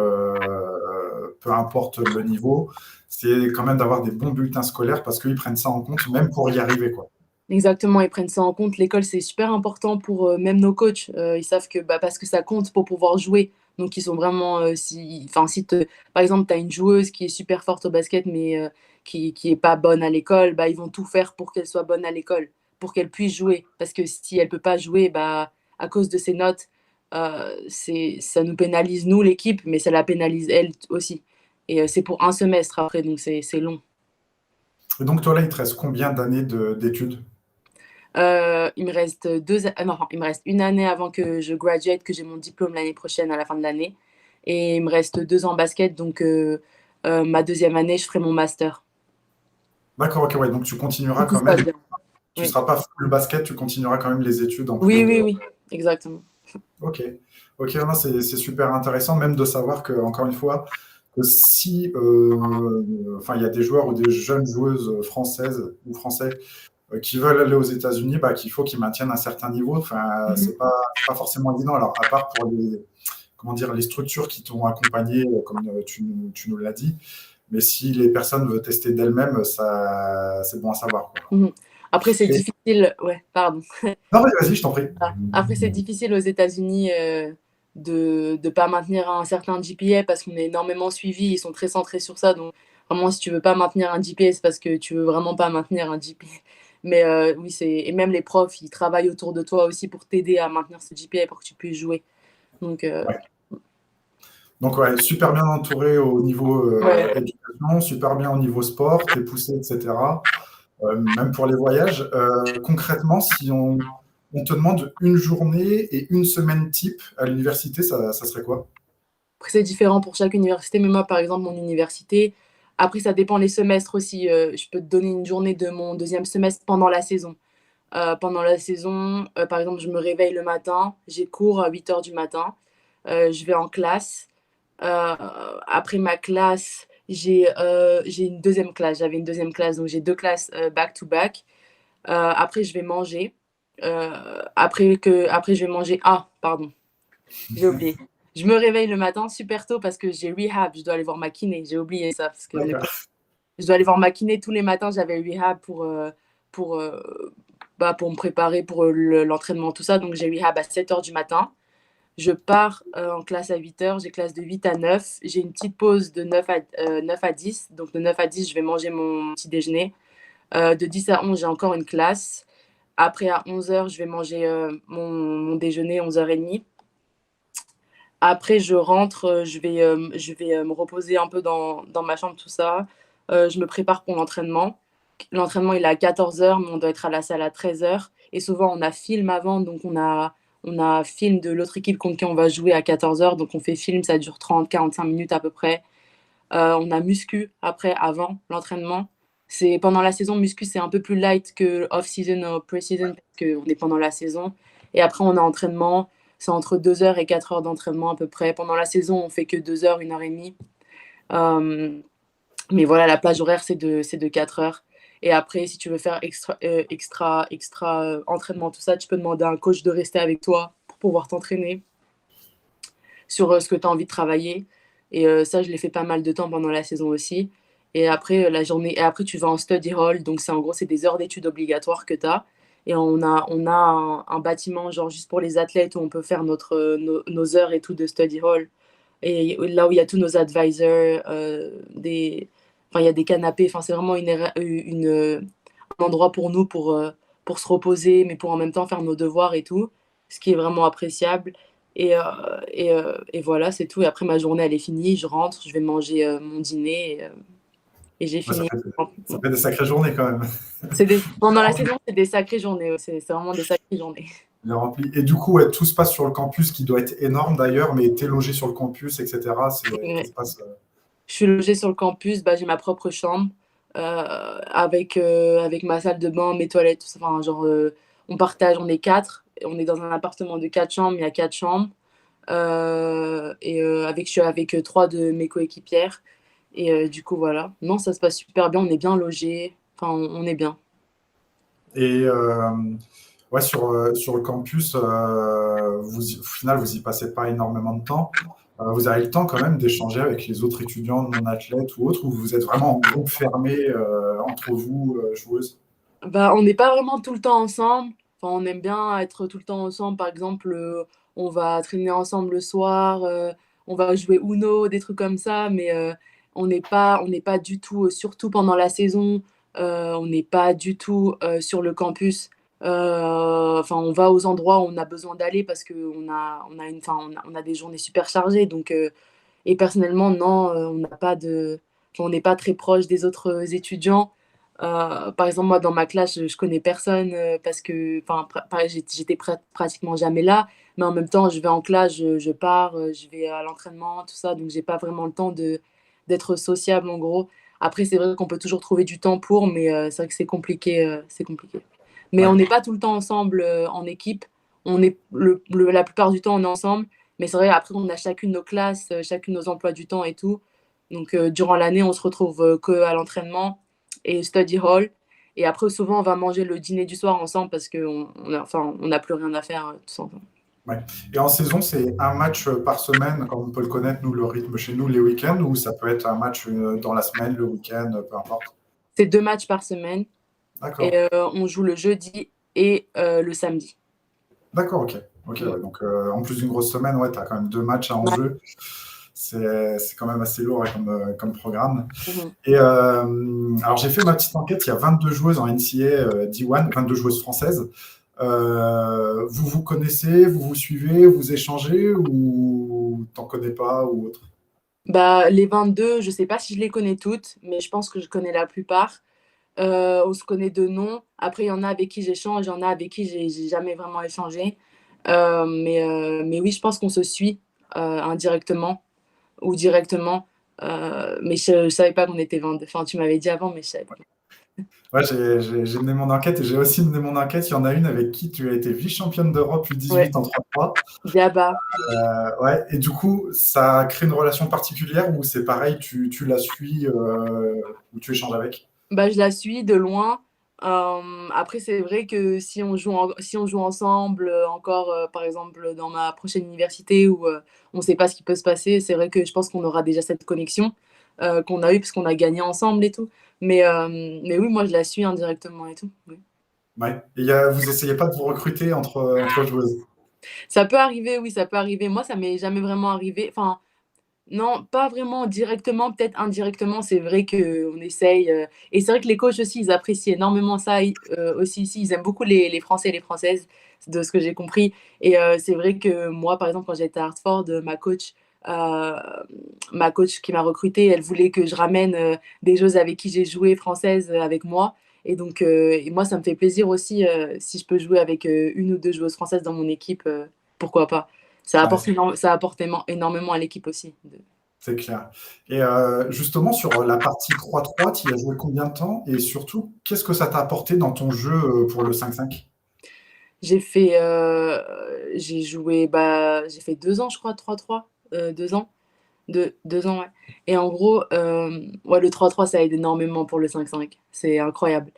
[SPEAKER 1] peu importe le niveau, c'est quand même d'avoir des bons bulletins scolaires parce qu'ils prennent ça en compte, même pour y arriver, quoi.
[SPEAKER 2] Exactement, ils prennent ça en compte. L'école, c'est super important pour même nos coachs. Ils savent que bah, parce que ça compte pour pouvoir jouer. Donc, ils sont vraiment. Enfin, par exemple, tu as une joueuse qui est super forte au basket, mais qui est pas bonne à l'école, bah, ils vont tout faire pour qu'elle soit bonne à l'école, pour qu'elle puisse jouer. Parce que si elle peut pas jouer, bah, à cause de ses notes, ça nous pénalise, nous, l'équipe, mais ça la pénalise elle aussi. Et c'est pour un semestre après, donc c'est long.
[SPEAKER 1] Et donc, toi, là, il te reste combien d'années d'études?
[SPEAKER 2] Il me reste non, il me reste une année avant que je graduate, que j'ai mon diplôme l'année prochaine à la fin de l'année. Et il me reste 2 ans basket, donc ma deuxième année, je ferai mon master.
[SPEAKER 1] D'accord, ok, ouais, donc tu continueras
[SPEAKER 2] Si tout
[SPEAKER 1] quand
[SPEAKER 2] se passe
[SPEAKER 1] même,
[SPEAKER 2] bien.
[SPEAKER 1] tu ne
[SPEAKER 2] Oui,
[SPEAKER 1] seras pas full basket, tu continueras quand même les études en
[SPEAKER 2] oui,
[SPEAKER 1] plus
[SPEAKER 2] oui,
[SPEAKER 1] de.
[SPEAKER 2] oui, exactement.
[SPEAKER 1] Ok, ok, non, c'est super intéressant, même de savoir que, encore une fois, que si, enfin, il y a des joueurs ou des jeunes joueuses françaises ou français qui veulent aller aux États-Unis, bah, qu'il faut qu'ils maintiennent un certain niveau. Enfin,
[SPEAKER 2] Mhm.
[SPEAKER 1] c'est pas forcément évident. Alors, à part pour les, comment dire, les structures qui t'ont accompagné, comme tu nous l'as dit, mais si les personnes veulent tester d'elles-mêmes, ça, c'est bon à savoir, quoi.
[SPEAKER 2] Mhm. Après, c'est
[SPEAKER 1] Et,
[SPEAKER 2] difficile. Ouais, pardon.
[SPEAKER 1] non, vas-y, je t'en prie.
[SPEAKER 2] Ah, après, c'est difficile aux États-Unis de ne pas maintenir un certain GPA parce qu'on est énormément suivi. Ils sont très centrés sur ça. Donc, vraiment, si tu veux pas maintenir un GPA, c'est parce que tu veux vraiment pas maintenir un GPA. Mais oui, et même les profs, ils travaillent autour de toi aussi pour t'aider à maintenir ce GPA pour que tu puisses jouer. Donc,
[SPEAKER 1] Ouais. Donc, ouais, super bien entouré au niveau
[SPEAKER 2] ouais.
[SPEAKER 1] éducation, super bien au niveau sport, t'es poussé, etc. Même pour les voyages. Concrètement, si on te demande une journée et une semaine type à l'université, ça serait quoi?
[SPEAKER 2] Après, c'est différent pour chaque université. Mais moi, par exemple, mon université, après, ça dépend les semestres aussi. Je peux te donner une journée de mon deuxième semestre pendant la saison. Par exemple, je me réveille le matin, j'ai cours à 8 heures du matin, je vais en classe. Euh, Après ma classe, j'ai une deuxième classe. J'avais une deuxième classe, donc j'ai 2 classes back-to-back. Après, je vais manger. Après, je vais manger. Ah, pardon, j'ai oublié. Je me réveille le matin super tôt parce que j'ai rehab. Je dois aller voir ma kiné. J'ai oublié ça parce que
[SPEAKER 1] D'accord.
[SPEAKER 2] je dois aller voir ma kiné tous les matins. J'avais rehab pour, pour me préparer pour l'entraînement, tout ça. Donc, j'ai rehab à 7 heures du matin. Je pars en classe à 8 heures. J'ai classe de 8 à 9. J'ai une petite pause de 9 à 10. Donc, de 9 à 10, je vais manger mon petit déjeuner. De 10 à 11, j'ai encore une classe. Après, à 11 heures, je vais manger mon déjeuner, 11h30. Après, je rentre, je vais me reposer un peu dans ma chambre, tout ça. Je me prépare pour l'entraînement. L'entraînement, il est à 14 heures, mais on doit être à la salle à 13 heures. Et souvent, on a film avant, donc on a film de l'autre équipe contre qui on va jouer à 14 heures. Donc, on fait film, ça dure 30-45 minutes à peu près. On a muscu après, avant l'entraînement. Pendant la saison, muscu, c'est un peu plus light que off-season ou pre-season parce qu'on est pendant la saison. Et après, on a entraînement. C'est entre 2 heures et 4 heures d'entraînement à peu près. Pendant la saison, on fait que 2 heures, 1 heure et demie. Euh, mais voilà, la plage horaire, c'est de 4 heures. Et après, si tu veux faire extra entraînement, tout ça, tu peux demander à un coach de rester avec toi pour pouvoir t'entraîner sur ce que tu as envie de travailler. Et ça, je l'ai fait pas mal de temps pendant la saison aussi. Et après, la journée, et après tu vas en study hall. Donc, c'est en gros, c'est des heures d'études obligatoires que tu as. Et on a un bâtiment, genre juste pour les athlètes, où on peut faire nos heures et tout de study hall. Et là où il y a tous nos advisors, enfin, il y a des canapés. Enfin, c'est vraiment un endroit pour nous pour se reposer, mais pour en même temps faire nos devoirs et tout, ce qui est vraiment appréciable. Et, et voilà, c'est tout. Et après, ma journée, elle est finie. Je rentre, je vais manger mon dîner et j'ai
[SPEAKER 1] Ouais,
[SPEAKER 2] fini.
[SPEAKER 1] ça fait des sacrées journées quand même.
[SPEAKER 2] Pendant la saison, c'est des sacrées journées. Ouais. C'est vraiment des sacrées journées.
[SPEAKER 1] Bien rempli. Et du coup, ouais, tout se passe sur le campus, qui doit être énorme d'ailleurs, mais tu es logé sur le campus, etc. Tout
[SPEAKER 2] Ouais.
[SPEAKER 1] se passe.
[SPEAKER 2] Je suis logée sur le campus, bah, j'ai ma propre chambre avec ma salle de bain, mes toilettes, tout ça. Enfin, genre, on partage, on est quatre. On est dans un appartement de 4 chambres, il y a 4 chambres. Je suis avec trois de mes coéquipières. Et du coup, voilà. Non, ça se passe super bien, on est bien logés. Enfin, on est bien.
[SPEAKER 1] Et ouais, sur le campus, au final, vous y passez pas énormément de temps. Vous avez le temps quand même d'échanger avec les autres étudiants non athlètes ou autres, ou vous êtes vraiment en groupe fermé entre vous, joueuses?
[SPEAKER 2] Bah, on n'est pas vraiment tout le temps ensemble. Enfin, on aime bien être tout le temps ensemble. Par exemple, on va traîner ensemble le soir, on va jouer Uno, des trucs comme ça, mais on n'est pas du tout, surtout pendant la saison, on n'est pas du tout sur le campus. Enfin, on va aux endroits où on a besoin d'aller parce qu'on a des journées super chargées. Donc, et personnellement, non, on n'est pas très proche des autres étudiants. Par exemple, moi, dans ma classe, je connais personne parce que, enfin, j'étais pratiquement jamais là. Mais en même temps, je vais en classe, je pars, je vais à l'entraînement, tout ça. Donc, j'ai pas vraiment le temps d'être sociable, en gros. Après, c'est vrai qu'on peut toujours trouver du temps pour, mais c'est vrai que c'est compliqué, c'est compliqué. Mais on
[SPEAKER 1] Ouais.
[SPEAKER 2] n'est pas tout le temps ensemble en équipe. La plupart du temps, on est ensemble. Mais c'est vrai, après, on a chacune nos classes, chacune nos emplois du temps et tout. Donc, durant l'année, on se retrouve que à l'entraînement et study hall. Et après, souvent, on va manger le dîner du soir ensemble parce on n'a plus rien à faire tous ensemble.
[SPEAKER 1] Ouais. Et en saison, c'est un match par semaine, comme on peut le connaître, nous, le rythme chez nous, les week-ends, ou ça peut être un match dans la semaine, le week-end, peu importe.
[SPEAKER 2] C'est 2 matchs par semaine et
[SPEAKER 1] D'accord.
[SPEAKER 2] on joue le jeudi et le samedi.
[SPEAKER 1] D'accord, ok. Ok,
[SPEAKER 2] Mm.
[SPEAKER 1] ouais. Donc, en plus d'une grosse semaine, ouais, tu as quand même 2 matchs à
[SPEAKER 2] Ouais.
[SPEAKER 1] enjeu. C'est quand même assez lourd, ouais, comme programme.
[SPEAKER 2] Mhm.
[SPEAKER 1] Et alors, j'ai fait ma petite enquête. Il y a 22 joueuses en NCAA D1, 22 joueuses françaises. Vous vous connaissez, vous vous suivez, vous échangez, ou t'en connais pas ou autre?
[SPEAKER 2] Bah, les 22, je sais pas si je les connais toutes, mais je pense que je connais la plupart. On se connaît de nom. Après, il y en a avec qui j'échange, il y en a avec qui j'ai jamais vraiment échangé. Mais oui, je pense qu'on se suit indirectement ou directement. Mais je savais pas qu'on était 22. Enfin, tu m'avais dit avant, mais je savais pas.
[SPEAKER 1] Ouais, j'ai mené mon enquête et j'ai aussi mené mon enquête. Il y en a une avec qui tu as été vice-championne d'Europe
[SPEAKER 2] Ouais,
[SPEAKER 1] U18 en 3-3.
[SPEAKER 2] Diaba.
[SPEAKER 1] Ouais, et du coup, ça crée une relation particulière ou c'est pareil, tu la suis ou tu échanges avec?
[SPEAKER 2] Bah, je la suis de loin. Après, c'est vrai que si on joue ensemble, encore, par exemple, dans ma prochaine université où on ne sait pas ce qui peut se passer, c'est vrai que je pense qu'on aura déjà cette connexion qu'on a eue parce qu'on a gagné ensemble et tout. Mais oui, moi, je la suis indirectement et tout. Oui.
[SPEAKER 1] Ouais. Et vous essayez pas de vous recruter entre joueuses?
[SPEAKER 2] Ça peut arriver, oui, ça peut arriver. Moi, ça m'est jamais vraiment arrivé. Enfin, non, pas vraiment directement, peut-être indirectement. C'est vrai qu'on essaye. Et c'est vrai que les coachs aussi, ils apprécient énormément ça aussi ici. Ils aiment beaucoup les Français et les Françaises, de ce que j'ai compris. Et c'est vrai que moi, par exemple, quand j'étais à Hartford, euh, ma coach qui m'a recrutée, elle voulait que je ramène des joueuses avec qui j'ai joué françaises avec moi. Et donc, et moi, ça me fait plaisir aussi si je peux jouer avec une ou deux joueuses françaises dans mon équipe, pourquoi pas.
[SPEAKER 1] Ouais,
[SPEAKER 2] Ça apporte énormément à l'équipe aussi.
[SPEAKER 1] c'est clair. Et justement, sur la partie 3-3, tu y as joué combien de temps? Et surtout, qu'est-ce que ça t'a apporté dans ton jeu pour le 5-5?
[SPEAKER 2] J'ai fait 2 ans, je crois, 3-3, 2 ans. 2 ans, ouais. Et en gros, ouais, le 3-3, ça aide énormément pour le 5-5. C'est incroyable.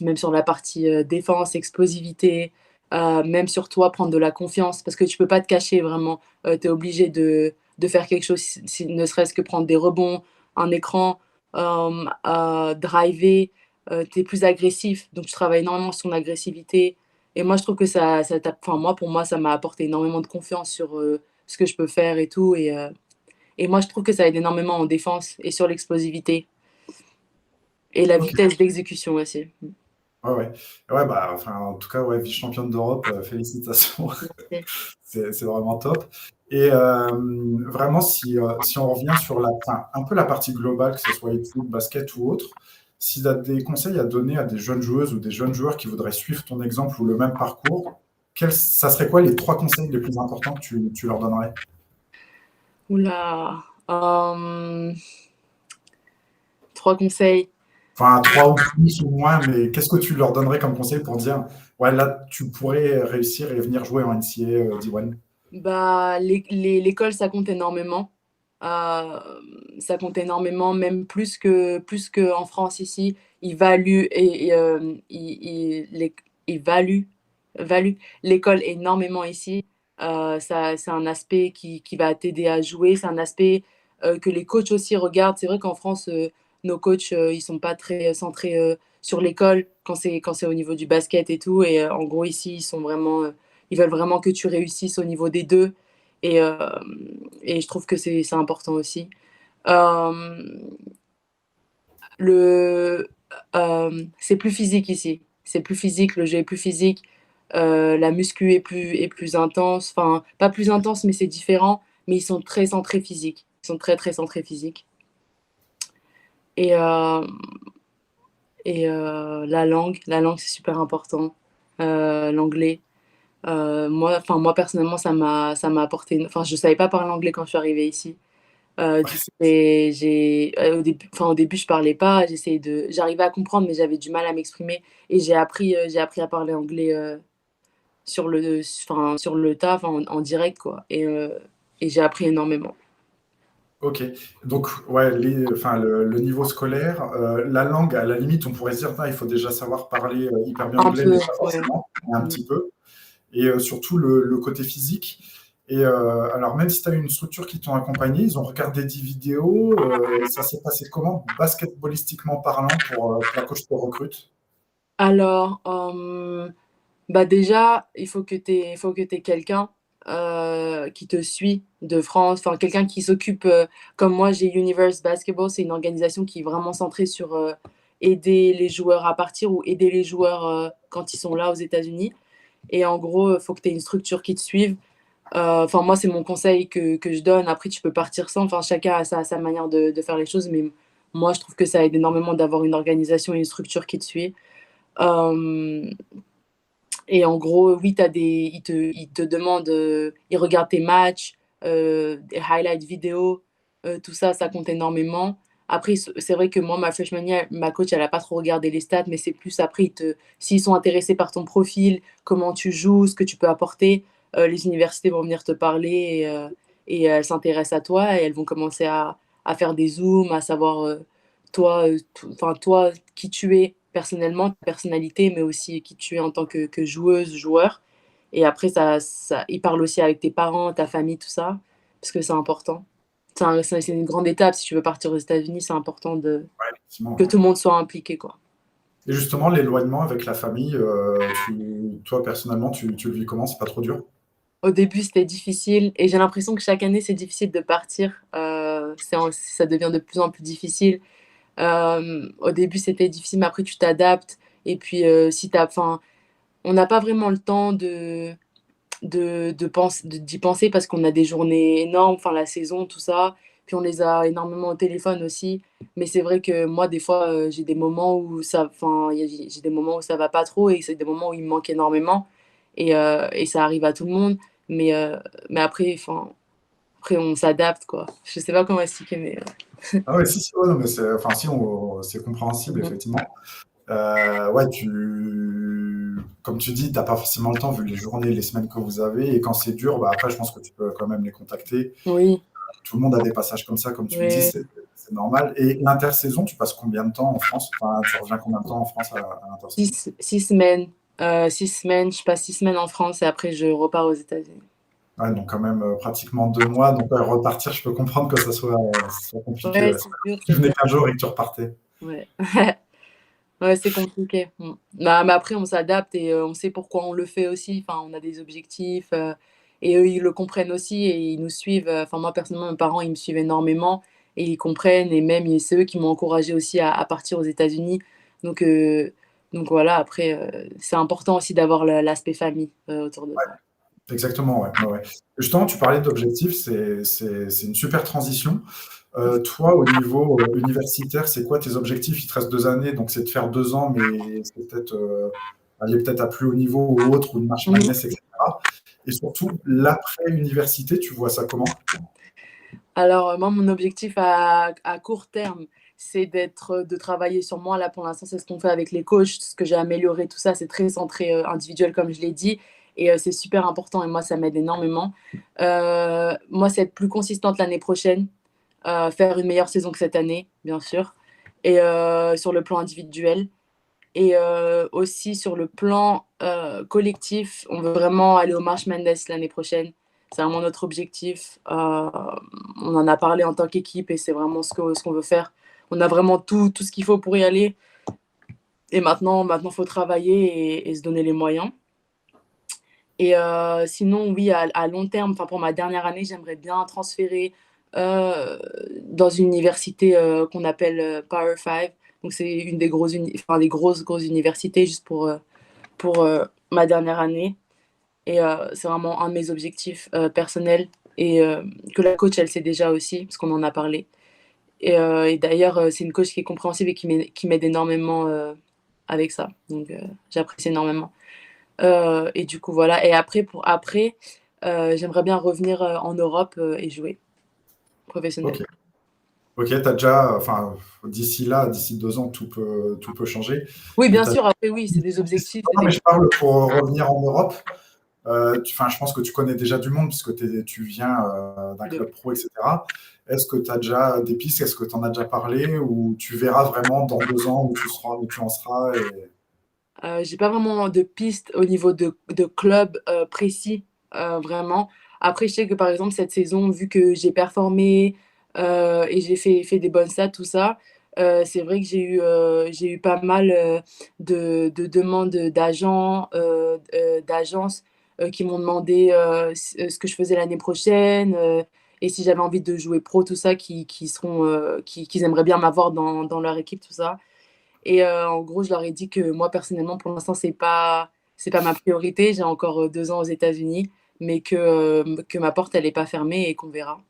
[SPEAKER 2] Même sur la partie défense, explosivité, même sur toi, prendre de la confiance, parce que tu peux pas te cacher vraiment. Tu es obligé de faire quelque chose, ne serait-ce que prendre des rebonds, un écran, driver. tu es plus agressif, donc tu travailles énormément sur ton agressivité. Et moi, je trouve que enfin, moi, pour moi, ça m'a apporté énormément de confiance sur ce que je peux faire et tout. Et moi, je trouve que ça aide énormément en défense et sur l'explosivité et la
[SPEAKER 1] Ok.
[SPEAKER 2] vitesse d'exécution aussi.
[SPEAKER 1] Ouais, ouais. Ouais, bah, enfin, en tout cas, ouais, vice-championne d'Europe, félicitations.
[SPEAKER 2] Merci.
[SPEAKER 1] C'est vraiment top. Et vraiment, si on revient sur enfin, un peu la partie globale, que ce soit études, basket ou autre, si tu as des conseils à donner à des jeunes joueuses ou des jeunes joueurs qui voudraient suivre ton exemple ou le même parcours, ça serait quoi les 3 conseils les plus importants que tu leur donnerais?
[SPEAKER 2] Oula. 3 conseils.
[SPEAKER 1] Enfin, 3 ou plus ou moins, mais qu'est-ce que tu leur donnerais comme conseil pour dire, ouais, là, tu pourrais réussir et venir jouer en NCAA D1?
[SPEAKER 2] Bah, l'école, ça compte énormément. Ça compte énormément, même plus qu'en France ici. Ils valuent et ils valuent l'école énormément ici. Ça, c'est un aspect qui va t'aider à jouer. C'est un aspect que les coachs aussi regardent. C'est vrai qu'en France, nos coachs, ils sont pas très centrés sur l'école quand c'est au niveau du basket et tout. Et en gros, ici, ils veulent vraiment que tu réussisses au niveau des deux. Et, euh, et je trouve que c'est important aussi. Euh, le, c'est plus physique ici. C'est plus physique, le jeu est plus physique. La muscu est plus intense. Enfin, pas plus intense, mais c'est différent. Mais ils sont très centrés physique. Ils sont très, très centrés physique. Et, euh, la langue, c'est super important. L'anglais. Moi, personnellement, ça m'a apporté. Enfin, je savais pas parler anglais quand je suis arrivée ici.
[SPEAKER 1] Ouais,
[SPEAKER 2] Du coup, au début, je parlais pas. J'arrivais à comprendre, mais j'avais du mal à m'exprimer. Et j'ai appris à parler anglais sur le tas, en direct, quoi. Et j'ai appris énormément.
[SPEAKER 1] ok. Donc, ouais, enfin, le niveau scolaire, la langue, à la limite, on pourrait se dire, ah, il faut déjà savoir parler hyper bien
[SPEAKER 2] Un
[SPEAKER 1] anglais, mais
[SPEAKER 2] peu,
[SPEAKER 1] pas
[SPEAKER 2] ouais.
[SPEAKER 1] forcément, mais un petit peu. Et surtout le côté physique. Et alors, même si tu as une structure qui t'ont accompagné, ils ont regardé des vidéos, ça s'est passé comment, basketballistiquement parlant, pour la coach te recrute?
[SPEAKER 2] Alors, bah déjà, il faut que tu quelqu'un qui te suit de France, enfin quelqu'un qui s'occupe, comme moi j'ai Universe Basketball, c'est une organisation qui est vraiment centrée sur aider les joueurs à partir ou aider les joueurs quand ils sont là aux États-Unis. Et en gros, il faut que tu aies une structure qui te suive. Enfin, moi, c'est mon conseil que je donne. Après, tu peux partir sans. Enfin, chacun a sa manière de faire les choses. Mais moi, je trouve que ça aide énormément d'avoir une organisation et une structure qui te suit. Euh, et en gros, oui, ils te demandent, ils regardent tes matchs, des highlights vidéo, tout ça, ça compte énormément. Après, c'est vrai que moi, ma freshman year, ma coach, elle a pas trop regardé les stats, mais c'est plus après, s'ils sont intéressés par ton profil, comment tu joues, ce que tu peux apporter, les universités vont venir te parler et elles s'intéressent à toi et elles vont commencer à faire des zooms, à savoir toi, qui tu es personnellement, ta personnalité, mais aussi qui tu es en tant que joueuse, joueur. Et après, il parle aussi avec tes parents, ta famille, tout ça, parce que c'est important. C'est une grande étape. Si tu veux partir aux États-Unis, c'est important
[SPEAKER 1] Effectivement,
[SPEAKER 2] que
[SPEAKER 1] ouais.
[SPEAKER 2] tout le monde soit impliqué, quoi.
[SPEAKER 1] Et justement, l'éloignement avec la famille, toi, personnellement, tu le vis comment? C'est pas trop dur?
[SPEAKER 2] Au début, c'était difficile et j'ai l'impression que chaque année, c'est difficile de partir. Ça devient de plus en plus difficile. Au début, c'était difficile, mais après, tu t'adaptes. Et puis, si t'as, enfin, on n'a pas vraiment le temps d'y penser parce qu'on a des journées énormes, enfin la saison, tout ça. Puis on les a énormément au téléphone aussi. Mais c'est vrai que moi, des fois, j'ai des moments où j'ai des moments où ça va pas trop et c'est des moments où il me manque énormément. Et ça arrive à tout le monde. Mais, euh, mais après, après, on s'adapte, quoi. Je sais pas comment expliquer, mais.
[SPEAKER 1] Ah ouais, si, si, ouais, non, mais enfin, si, c'est compréhensible, effectivement. Ouais, comme tu dis, t'as pas forcément le temps vu les journées, les semaines que vous avez. Et quand c'est dur, bah après, je pense que tu peux quand même les contacter.
[SPEAKER 2] Oui,
[SPEAKER 1] Tout le monde a des passages comme ça, comme tu le dis,
[SPEAKER 2] oui.
[SPEAKER 1] c'est normal. Et l'intersaison, tu passes combien de temps en France? Enfin, tu reviens combien de temps en France à l'intersaison?
[SPEAKER 2] 6 semaines. 6 semaines. Je passe 6 semaines en France et après, je repars aux États-Unis.
[SPEAKER 1] Ouais, donc quand même pratiquement 2 mois. Donc repartir, je peux comprendre que ça soit compliqué.
[SPEAKER 2] Ouais,
[SPEAKER 1] Ouais.
[SPEAKER 2] c'est dur,
[SPEAKER 1] Tu
[SPEAKER 2] c'est
[SPEAKER 1] venais
[SPEAKER 2] dur.
[SPEAKER 1] qu'un jour et que tu repartais.
[SPEAKER 2] Ouais. Ouais, c'est compliqué. Bah, mais après, on s'adapte et on sait pourquoi on le fait aussi. Enfin, on a des objectifs, et eux, ils le comprennent aussi et ils nous suivent. Enfin, moi, personnellement, mes parents, ils me suivent énormément et ils comprennent et même, c'est eux qui m'ont encouragée aussi à partir aux États-Unis. Donc, voilà, après, c'est important aussi d'avoir l'aspect famille autour de ça.
[SPEAKER 1] Exactement, ouais. Ouais, ouais. Justement, tu parlais d'objectifs, c'est une super transition. Toi, au niveau universitaire, c'est quoi tes objectifs? Il te reste 2 années, donc c'est de faire 2 ans, mais c'est peut-être aller peut-être à plus haut niveau ou autre, ou de March
[SPEAKER 2] Mhm.
[SPEAKER 1] Madness, etc. Et surtout, l'après-université, tu vois ça comment?
[SPEAKER 2] Alors, moi, mon objectif à court terme, c'est de travailler sur moi. Là, pour l'instant, c'est ce qu'on fait avec les coachs, ce que j'ai amélioré, tout ça, c'est très centré individuel, comme je l'ai dit. Et c'est super important et moi, ça m'aide énormément. Moi, c'est être plus consistante l'année prochaine, faire une meilleure saison que cette année, bien sûr. Et sur le plan individuel. Et aussi sur le plan collectif, on veut vraiment aller au March Madness l'année prochaine. C'est vraiment notre objectif. On en a parlé en tant qu'équipe et c'est vraiment ce qu'on veut faire. On a vraiment tout ce qu'il faut pour y aller. Et maintenant, faut travailler et se donner les moyens. Et sinon, oui, à long terme, enfin pour ma dernière année, j'aimerais bien transférer euh, dans une université qu'on appelle Power 5. Donc c'est une des des grosses universités juste pour ma dernière année. Et c'est vraiment un de mes objectifs personnels et que la coach, elle sait déjà aussi, parce qu'on en a parlé. Et d'ailleurs, c'est une coach qui est compréhensive et qui m'aide énormément avec ça. Donc, j'apprécie énormément. Et du coup, voilà. Et après, j'aimerais bien revenir en Europe et jouer
[SPEAKER 1] Ok.
[SPEAKER 2] professionnel.
[SPEAKER 1] Ok, t'as déjà, enfin, d'ici là, d'ici 2 ans, tout peut changer.
[SPEAKER 2] Oui,
[SPEAKER 1] Mais
[SPEAKER 2] bien
[SPEAKER 1] t'as
[SPEAKER 2] sûr. Après, oui, c'est des objectifs.
[SPEAKER 1] non, mais je parle pour revenir en Europe. Enfin, je pense que tu connais déjà du monde puisque tu viens d'un club pro, etc. Est-ce que tu as déjà des pistes? Est-ce que tu en as déjà parlé? Ou tu verras vraiment dans 2 ans où tu seras, où tu en seras
[SPEAKER 2] J'ai pas vraiment de piste au niveau de club précis, vraiment. Après, je sais que par exemple, cette saison, vu que j'ai performé et j'ai fait des bonnes stats, tout ça, c'est vrai que j'ai eu pas mal de demandes d'agents, d'agences qui m'ont demandé ce que je faisais l'année prochaine et si j'avais envie de jouer pro, tout ça, qui aimeraient bien m'avoir dans leur équipe, tout ça. Et en gros, je leur ai dit que moi, personnellement, pour l'instant, c'est pas ma priorité. J'ai encore 2 ans aux États-Unis, mais que ma porte, elle n'est pas fermée et qu'on verra.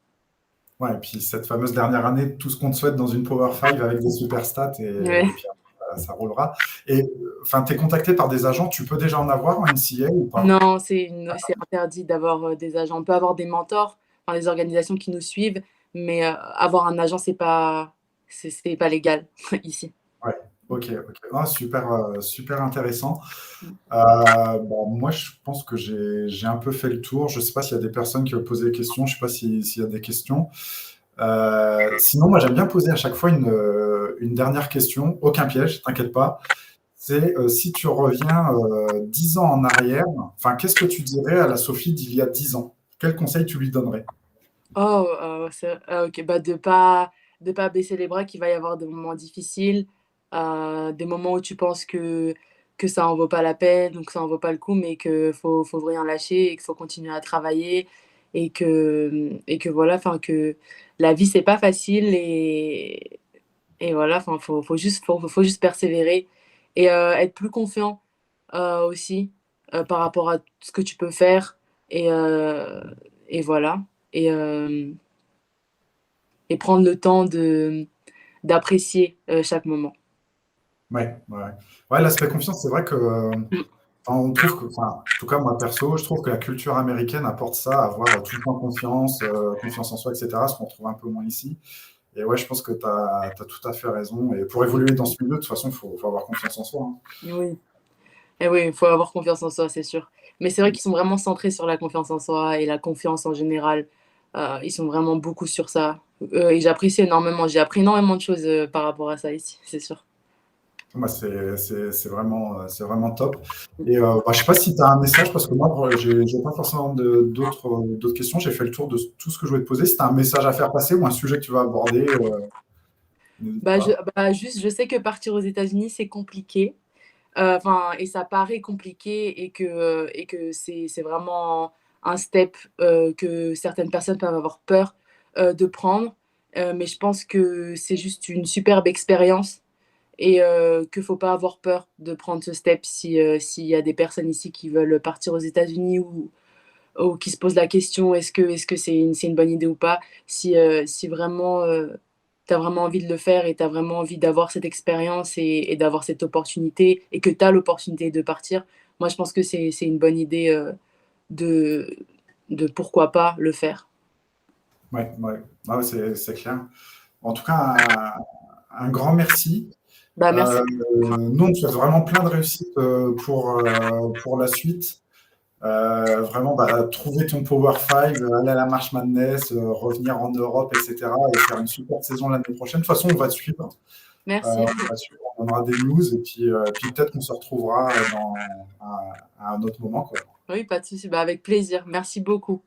[SPEAKER 1] ouais, et puis cette fameuse dernière année, tout ce qu'on te souhaite dans une Power 5 avec des super stats et
[SPEAKER 2] Ouais.
[SPEAKER 1] puis après, ça roulera. Et enfin, tu es contacté par des agents, tu peux déjà en avoir en NCA ou pas?
[SPEAKER 2] Non, c'est interdit d'avoir des agents. On peut avoir des mentors, enfin, des organisations qui nous suivent, mais avoir un agent, c'est pas légal ici.
[SPEAKER 1] Ouais, ok, ok. Ah, super, super intéressant. Bon, moi, je pense que j'ai un peu fait le tour. Je ne sais pas s'il y a des personnes qui veulent poser des questions. Je ne sais pas s'il y a des questions. Sinon, moi, j'aime bien poser à chaque fois une dernière question. Aucun piège, t'inquiète pas. C'est si tu reviens 10 ans en arrière, enfin, qu'est-ce que tu dirais à la Sophie d'il y a 10 ans? Quel conseil tu lui donnerais?
[SPEAKER 2] Oh, ok, bah de pas baisser les bras, qu'il va y avoir des moments difficiles, des moments où tu penses que ça en vaut pas la peine ou que ça en vaut pas le coup, mais que faut rien lâcher et qu'il faut continuer à travailler et que voilà, enfin que la vie c'est pas facile et voilà, enfin faut juste persévérer et être plus confiant aussi par rapport à ce que tu peux faire et, euh, et voilà. Et, euh, et prendre le temps d'apprécier chaque moment.
[SPEAKER 1] Ouais, ouais. Ouais, l'aspect confiance, c'est vrai que
[SPEAKER 2] Mm.
[SPEAKER 1] enfin, on trouve que, enfin, en tout cas, moi perso, je trouve que la culture américaine apporte ça, avoir tout le temps confiance, confiance en soi, etc., ce qu'on trouve un peu moins ici. Et ouais, je pense que tu as tout à fait raison. Et pour évoluer dans ce milieu, de toute façon, faut avoir confiance en soi, hein.
[SPEAKER 2] Oui, et oui, il faut avoir confiance en soi, c'est sûr. Mais c'est vrai qu'ils sont vraiment centrés sur la confiance en soi et la confiance en général. Ils sont vraiment beaucoup sur ça. Et j'apprécie énormément. J'ai appris énormément de choses par rapport à ça ici, c'est sûr.
[SPEAKER 1] Moi, c'est vraiment top. Et bah, je sais pas si tu as un message, parce que moi, j'ai pas forcément d'autres questions. J'ai fait le tour de tout ce que je voulais te poser. Si tu as un message à faire passer ou un sujet que tu vas aborder. N'hésite
[SPEAKER 2] Bah, je,
[SPEAKER 1] pas.
[SPEAKER 2] bah, juste, je sais que partir aux États-Unis, c'est compliqué. Enfin, et ça paraît compliqué et que c'est vraiment un step que certaines personnes peuvent avoir peur de prendre. Mais je pense que c'est juste une superbe expérience et qu'il ne faut pas avoir peur de prendre ce step si, s'il y a des personnes ici qui veulent partir aux États-Unis ou qui se posent la question est-ce que c'est une bonne idée ou pas. Si vraiment tu as vraiment envie de le faire et tu as vraiment envie d'avoir cette expérience et d'avoir cette opportunité et que tu as l'opportunité de partir, moi je pense que c'est une bonne idée de, de pourquoi pas le faire.
[SPEAKER 1] Ouais, ouais. Ah ouais, c'est clair. En tout cas, un grand merci.
[SPEAKER 2] Bah, merci.
[SPEAKER 1] Nous, on te souhaite vraiment plein de réussite pour la suite. Vraiment, bah, trouver ton Power 5, aller à la March Madness, revenir en Europe, etc. et faire une super saison l'année prochaine. De toute façon, on va te suivre.
[SPEAKER 2] Merci.
[SPEAKER 1] On donnera des news puis peut-être qu'on se retrouvera à un autre moment, quoi.
[SPEAKER 2] Oui, pas de souci. Bah, avec plaisir. Merci beaucoup.